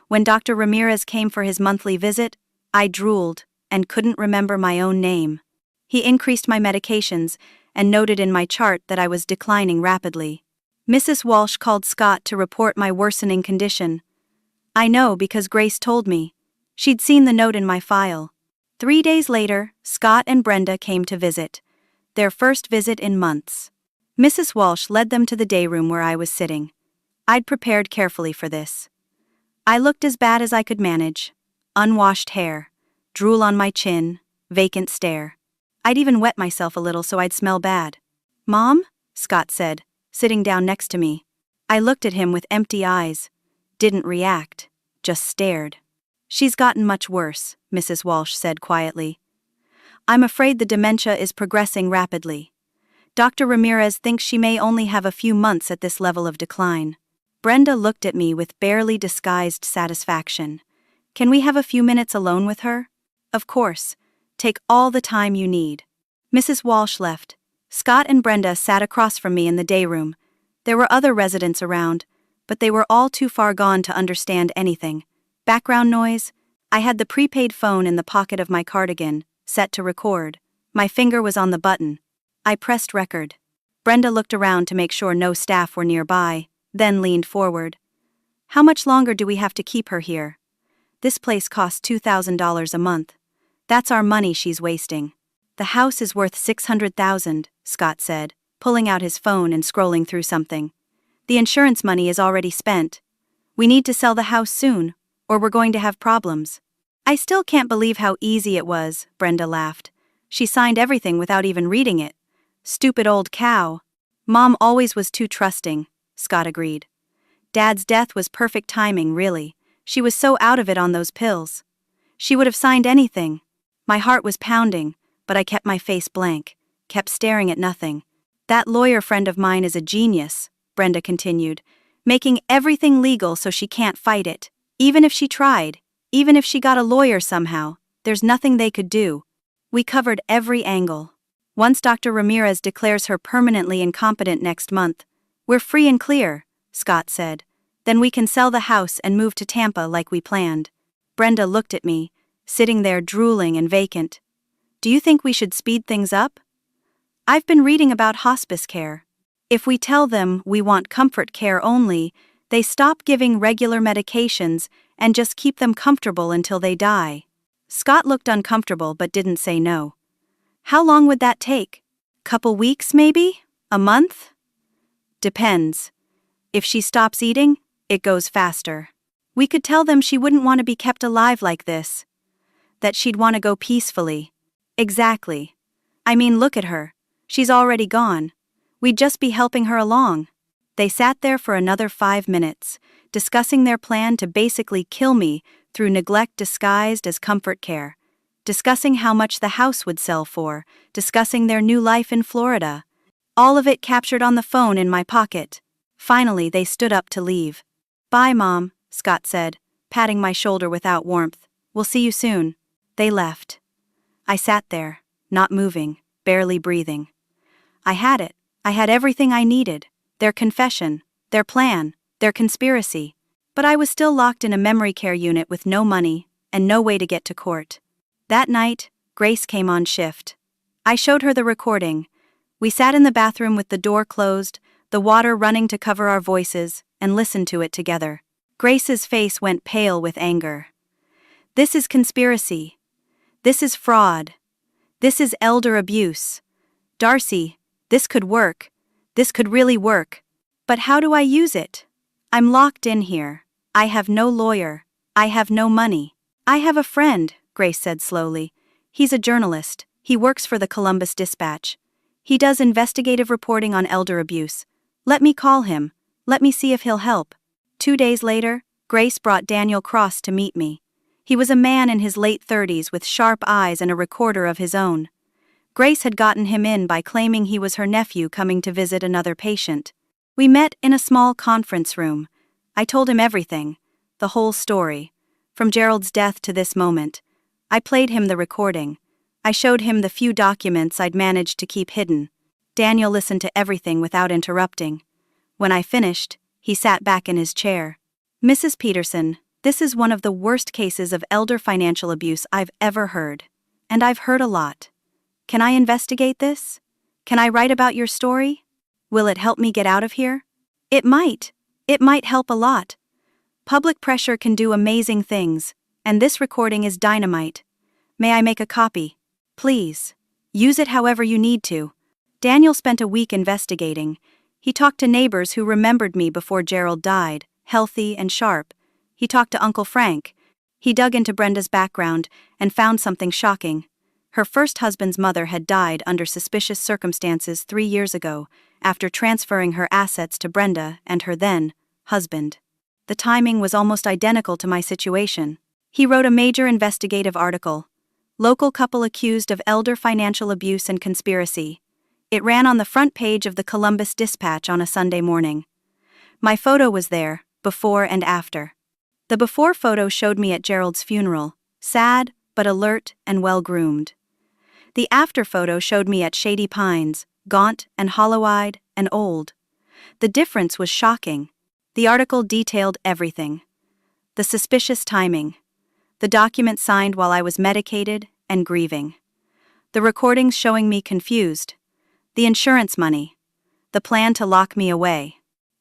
When Dr. Ramirez came for his monthly visit, I drooled and couldn't remember my own name. He increased my medications and noted in my chart that I was declining rapidly. Mrs. Walsh called Scott to report my worsening condition. I know because Grace told me. She'd seen the note in my file. 3 days later, Scott and Brenda came to visit. Their first visit in months. Mrs. Walsh led them to the day room where I was sitting. I'd prepared carefully for this. I looked as bad as I could manage. Unwashed hair, drool on my chin, vacant stare. I'd even wet myself a little so I'd smell bad. "Mom?" Scott said, sitting down next to me. I looked at him with empty eyes. Didn't react, just stared. "She's gotten much worse," Mrs. Walsh said quietly. "I'm afraid the dementia is progressing rapidly. Dr. Ramirez thinks she may only have a few months at this level of decline." Brenda looked at me with barely disguised satisfaction. "Can we have a few minutes alone with her?" "Of course. Take all the time you need." Mrs. Walsh left. Scott and Brenda sat across from me in the day room. There were other residents around, but they were all too far gone to understand anything. Background noise? I had the prepaid phone in the pocket of my cardigan, set to record. My finger was on the button. I pressed record. Brenda looked around to make sure no staff were nearby, then leaned forward. "How much longer do we have to keep her here? This place costs $2,000 a month. That's our money she's wasting." "The house is worth $600,000, Scott said, pulling out his phone and scrolling through something. "The insurance money is already spent. We need to sell the house soon, or we're going to have problems." "I still can't believe how easy it was," Brenda laughed. "She signed everything without even reading it. Stupid old cow." "Mom always was too trusting," Scott agreed. "Dad's death was perfect timing, really. She was so out of it on those pills. She would have signed anything." My heart was pounding, but I kept my face blank, kept staring at nothing. "That lawyer friend of mine is a genius," Brenda continued, "making everything legal so she can't fight it. Even if she tried, even if she got a lawyer somehow, there's nothing they could do." We covered every angle. "Once Dr. Ramirez declares her permanently incompetent next month, we're free and clear," Scott said. "Then we can sell the house and move to Tampa like we planned." Brenda looked at me, sitting there drooling and vacant. "Do you think we should speed things up?" "I've been reading about hospice care. If we tell them we want comfort care only, they stop giving regular medications and just keep them comfortable until they die." Scott looked uncomfortable but didn't say no. "How long would that take? Couple weeks maybe? A month?" "Depends. If she stops eating, it goes faster. We could tell them she wouldn't want to be kept alive like this. That she'd want to go peacefully." "Exactly. I mean, look at her. She's already gone. We'd just be helping her along." They sat there for another 5 minutes, discussing their plan to basically kill me through neglect disguised as comfort care, discussing how much the house would sell for, discussing their new life in Florida. All of it captured on the phone in my pocket. Finally, they stood up to leave. "Bye, Mom," Scott said, patting my shoulder without warmth. "We'll see you soon." They left. I sat there, not moving, barely breathing. I had it. I had everything I needed. Their confession, their plan, their conspiracy. But I was still locked in a memory care unit with no money and no way to get to court. That night, Grace came on shift. I showed her the recording. We sat in the bathroom with the door closed, the water running to cover our voices, and listened to it together. Grace's face went pale with anger. "This is conspiracy. This is fraud. This is elder abuse. Darcy, this could work. This could really work. But how do I use it? I'm locked in here. I have no lawyer. I have no money." "I have a friend," Grace said slowly. "He's a journalist. He works for the Columbus Dispatch. He does investigative reporting on elder abuse. Let me call him. Let me see if he'll help. 2 days later, Grace brought Daniel Cross to meet me. He was a man in his late 30s with sharp eyes and a recorder of his own. Grace had gotten him in by claiming he was her nephew coming to visit another patient. We met in a small conference room. I told him everything, the whole story, from Gerald's death to this moment. I played him the recording. I showed him the few documents I'd managed to keep hidden. Daniel listened to everything without interrupting. When I finished, he sat back in his chair. Mrs. Peterson, this is one of the worst cases of elder financial abuse I've ever heard. And I've heard a lot. Can I investigate this? Can I write about your story? Will it help me get out of here? It might. It might help a lot. Public pressure can do amazing things, and this recording is dynamite. May I make a copy? Please. Use it however you need to. Daniel spent a week investigating. He talked to neighbors who remembered me before Gerald died, healthy and sharp. He talked to Uncle Frank. He dug into Brenda's background and found something shocking. Her first husband's mother had died under suspicious circumstances 3 years ago, after transferring her assets to Brenda and her then-husband. The timing was almost identical to my situation. He wrote a major investigative article. Local couple accused of elder financial abuse and conspiracy. It ran on the front page of the Columbus Dispatch on a Sunday morning. My photo was there, before and after. The before photo showed me at Gerald's funeral, sad, but alert and well-groomed. The after photo showed me at Shady Pines, gaunt and hollow-eyed and old. The difference was shocking. The article detailed everything. The suspicious timing. The document signed while I was medicated and grieving. The recordings showing me confused. The insurance money. The plan to lock me away.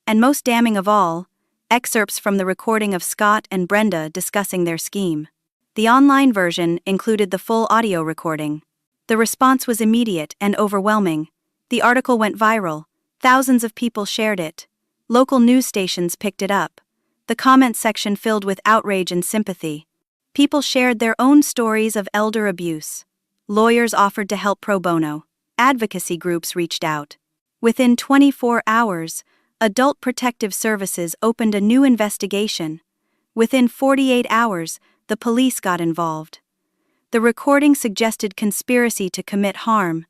And most damning of all, excerpts from the recording of Scott and Brenda discussing their scheme. The online version included the full audio recording. The response was immediate and overwhelming. The article went viral. Thousands of people shared it. Local news stations picked it up. The comment section filled with outrage and sympathy. People shared their own stories of elder abuse. Lawyers offered to help pro bono. Advocacy groups reached out. Within 24 hours, Adult Protective Services opened a new investigation. Within 48 hours, the police got involved. The recording suggested conspiracy to commit harm.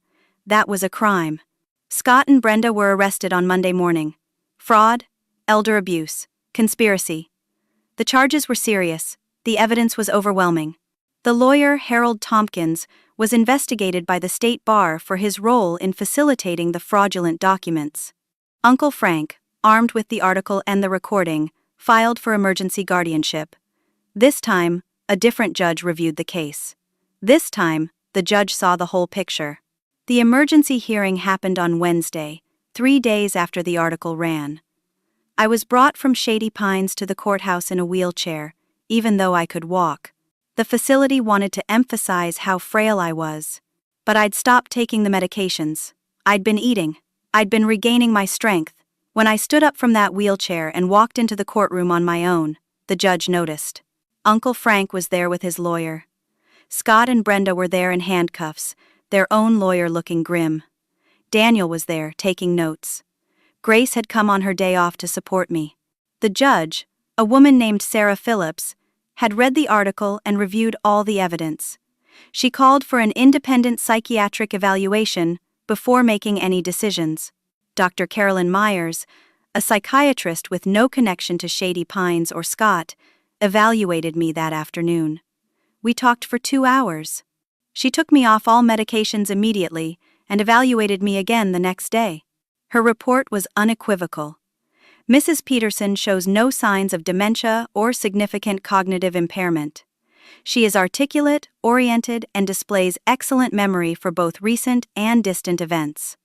That was a crime. Scott and Brenda were arrested on Monday morning. Fraud, elder abuse, conspiracy. The charges were serious. The evidence was overwhelming. The lawyer, Harold Tompkins, was investigated by the state bar for his role in facilitating the fraudulent documents. Uncle Frank, armed with the article and the recording, filed for emergency guardianship. This time, a different judge reviewed the case. This time, the judge saw the whole picture. The emergency hearing happened on Wednesday, 3 days after the article ran. I was brought from Shady Pines to the courthouse in a wheelchair, even though I could walk. The facility wanted to emphasize how frail I was. But I'd stopped taking the medications. I'd been eating. I'd been regaining my strength. When I stood up from that wheelchair and walked into the courtroom on my own, the judge noticed. Uncle Frank was there with his lawyer. Scott and Brenda were there in handcuffs, their own lawyer looking grim. Daniel was there, taking notes. Grace had come on her day off to support me. The judge, a woman named Sarah Phillips, had read the article and reviewed all the evidence. She called for an independent psychiatric evaluation before making any decisions. Dr. Carolyn Myers, a psychiatrist with no connection to Shady Pines or Scott, evaluated me that afternoon. We talked for 2 hours. She took me off all medications immediately and evaluated me again the next day. Her report was unequivocal. Mrs. Peterson shows no signs of dementia or significant cognitive impairment. She is articulate, oriented, and displays excellent memory for both recent and distant events.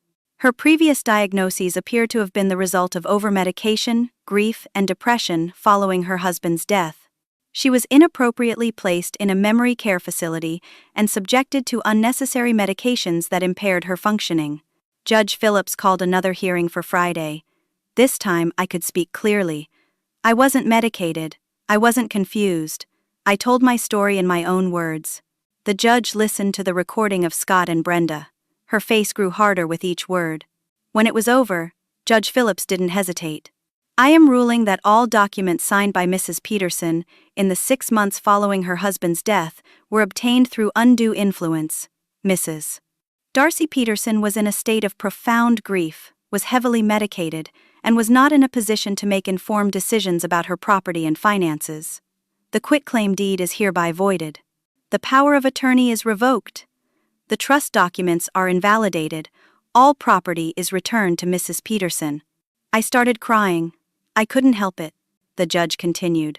Her previous diagnoses appear to have been the result of overmedication, grief, and depression following her husband's death. She was inappropriately placed in a memory care facility and subjected to unnecessary medications that impaired her functioning. Judge Phillips called another hearing for Friday. This time I could speak clearly. I wasn't medicated. I wasn't confused. I told my story in my own words. The judge listened to the recording of Scott and Brenda. Her face grew harder with each word. When it was over, Judge Phillips didn't hesitate. I am ruling that all documents signed by Mrs. Peterson in the 6 months following her husband's death were obtained through undue influence. Mrs. Darcy Peterson was in a state of profound grief, was heavily medicated, and was not in a position to make informed decisions about her property and finances. The quitclaim deed is hereby voided. The power of attorney is revoked. The trust documents are invalidated. All property is returned to Mrs. Peterson. I started crying. I couldn't help it, the judge continued.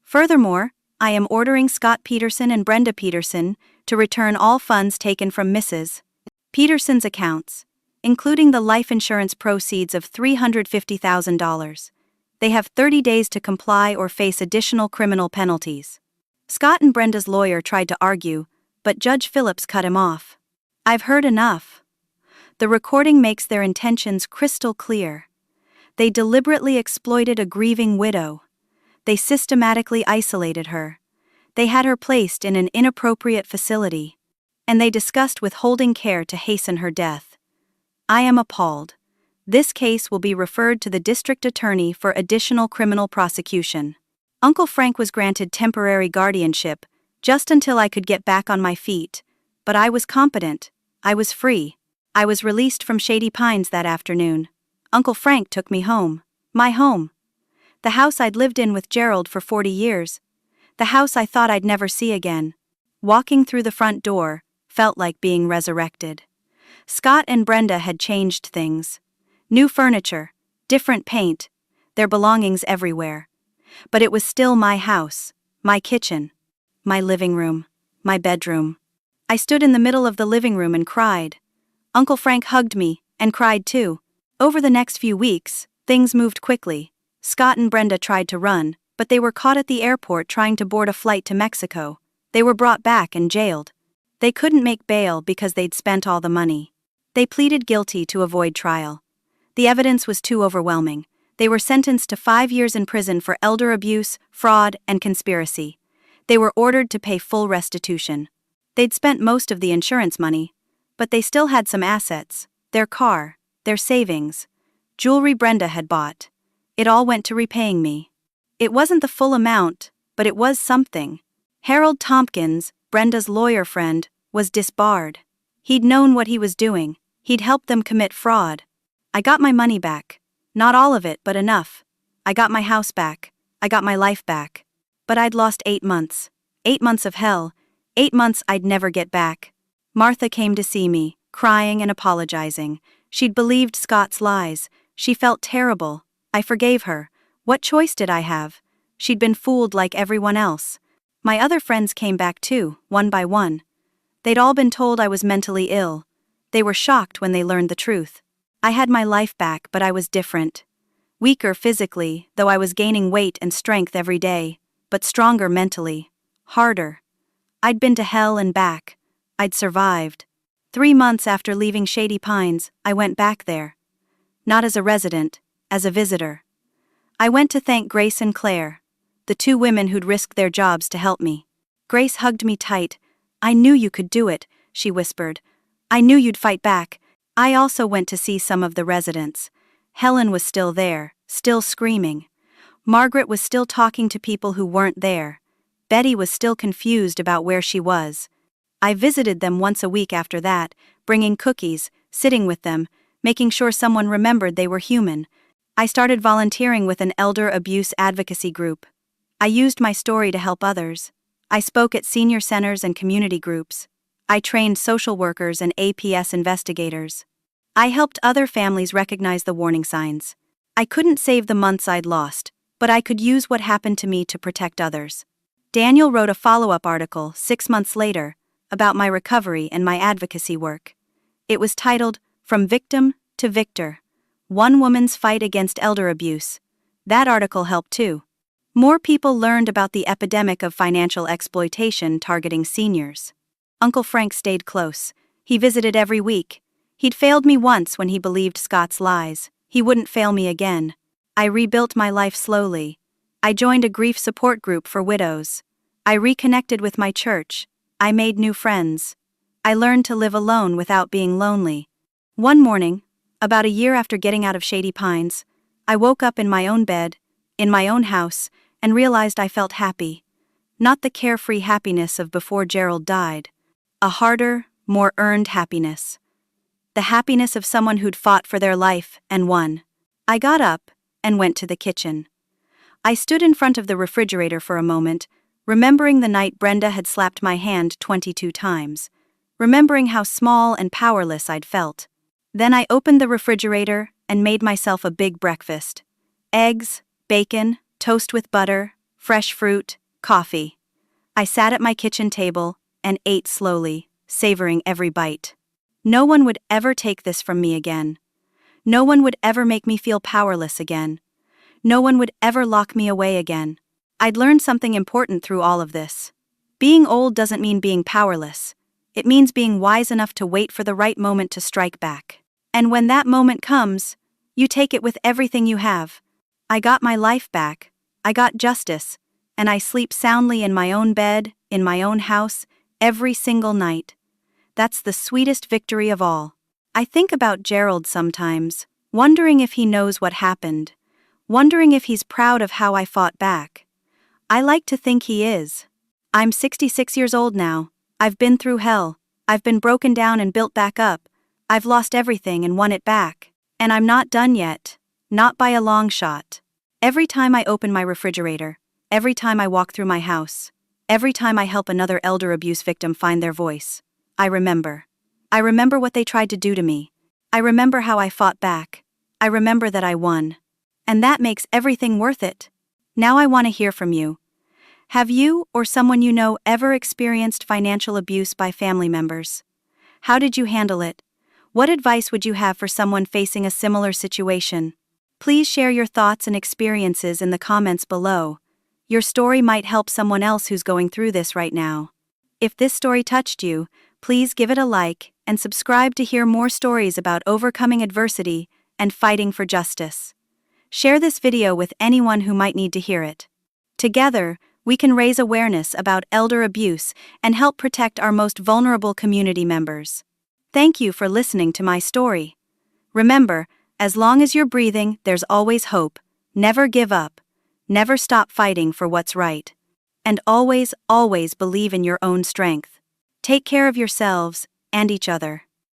Furthermore, I am ordering Scott Peterson and Brenda Peterson to return all funds taken from Mrs. Peterson's accounts, including the life insurance proceeds of $350,000. They have 30 days to comply or face additional criminal penalties. Scott and Brenda's lawyer tried to argue, but Judge Phillips cut him off. I've heard enough. The recording makes their intentions crystal clear. They deliberately exploited a grieving widow. They systematically isolated her. They had her placed in an inappropriate facility. And they discussed withholding care to hasten her death. I am appalled. This case will be referred to the district attorney for additional criminal prosecution. Uncle Frank was granted temporary guardianship, just until I could get back on my feet. But I was competent. I was free. I was released from Shady Pines that afternoon. Uncle Frank took me home. My home. The house I'd lived in with Gerald for 40 years. The house I thought I'd never see again. Walking through the front door felt like being resurrected. Scott and Brenda had changed things. New furniture, different paint, their belongings everywhere. But it was still my house, my kitchen, my living room, my bedroom. I stood in the middle of the living room and cried. Uncle Frank hugged me and cried too. Over the next few weeks, things moved quickly. Scott and Brenda tried to run, but they were caught at the airport trying to board a flight to Mexico. They were brought back and jailed. They couldn't make bail because they'd spent all the money. They pleaded guilty to avoid trial. The evidence was too overwhelming. They were sentenced to 5 years in prison for elder abuse, fraud, and conspiracy. They were ordered to pay full restitution. They'd spent most of the insurance money, but they still had some assets, their car, their savings, jewelry Brenda had bought. It all went to repaying me. It wasn't the full amount, but it was something. Harold Tompkins, Brenda's lawyer friend, was disbarred. He'd known what he was doing. He'd helped them commit fraud. I got my money back. Not all of it, but enough. I got my house back. I got my life back. But I'd lost 8 months. 8 months of hell. 8 months I'd never get back. Martha came to see me, crying and apologizing. She'd believed Scott's lies. She felt terrible. I forgave her. What choice did I have? She'd been fooled like everyone else. My other friends came back too, one by one. They'd all been told I was mentally ill. They were shocked when they learned the truth. I had my life back, but I was different. Weaker physically, though I was gaining weight and strength every day, but stronger mentally. Harder. I'd been to hell and back. I'd survived. 3 months after leaving Shady Pines, I went back there. Not as a resident, as a visitor. I went to thank Grace and Claire, the 2 women who'd risked their jobs to help me. Grace hugged me tight. I knew you could do it, she whispered. I knew you'd fight back. I also went to see some of the residents. Helen was still there, still screaming. Margaret was still talking to people who weren't there. Betty was still confused about where she was. I visited them once a week after that, bringing cookies, sitting with them, making sure someone remembered they were human. I started volunteering with an elder abuse advocacy group. I used my story to help others. I spoke at senior centers and community groups. I trained social workers and APS investigators. I helped other families recognize the warning signs. I couldn't save the months I'd lost, but I could use what happened to me to protect others. Daniel wrote a follow-up article 6 months later about my recovery and my advocacy work. It was titled, From Victim to Victor: One Woman's Fight Against Elder Abuse. That article helped too. More people learned about the epidemic of financial exploitation targeting seniors. Uncle Frank stayed close. He visited every week. He'd failed me once when he believed Scott's lies. He wouldn't fail me again. I rebuilt my life slowly. I joined a grief support group for widows. I reconnected with my church. I made new friends. I learned to live alone without being lonely. One morning, about a year after getting out of Shady Pines, I woke up in my own bed, in my own house, and realized I felt happy. Not the carefree happiness of before Gerald died. A harder, more earned happiness. The happiness of someone who'd fought for their life and won. I got up and went to the kitchen. I stood in front of the refrigerator for a moment, remembering the night Brenda had slapped my hand 22 times, remembering how small and powerless I'd felt. Then I opened the refrigerator and made myself a big breakfast. Eggs, bacon, toast with butter, fresh fruit, coffee. I sat at my kitchen table and ate slowly, savoring every bite. No one would ever take this from me again. No one would ever make me feel powerless again. No one would ever lock me away again. I'd learned something important through all of this. Being old doesn't mean being powerless. It means being wise enough to wait for the right moment to strike back. And when that moment comes, you take it with everything you have. I got my life back. I got justice. And I sleep soundly in my own bed, in my own house, every single night. That's the sweetest victory of all. I think about Gerald sometimes, wondering if he knows what happened, wondering if he's proud of how I fought back. I like to think he is. I'm 66 years old now. I've been through hell. I've been broken down and built back up. I've lost everything and won it back. And I'm not done yet. Not by a long shot. Every time I open my refrigerator, every time I walk through my house, every time I help another elder abuse victim find their voice, I remember. I remember what they tried to do to me. I remember how I fought back. I remember that I won. And that makes everything worth it. Now I want to hear from you. Have you or someone you know ever experienced financial abuse by family members? How did you handle it? What advice would you have for someone facing a similar situation? Please share your thoughts and experiences in the comments below. Your story might help someone else who's going through this right now. If this story touched you, please give it a like and subscribe to hear more stories about overcoming adversity and fighting for justice. Share this video with anyone who might need to hear it. Together, we can raise awareness about elder abuse and help protect our most vulnerable community members. Thank you for listening to my story. Remember, as long as you're breathing, there's always hope. Never give up. Never stop fighting for what's right. And always, always believe in your own strength. Take care of yourselves and each other.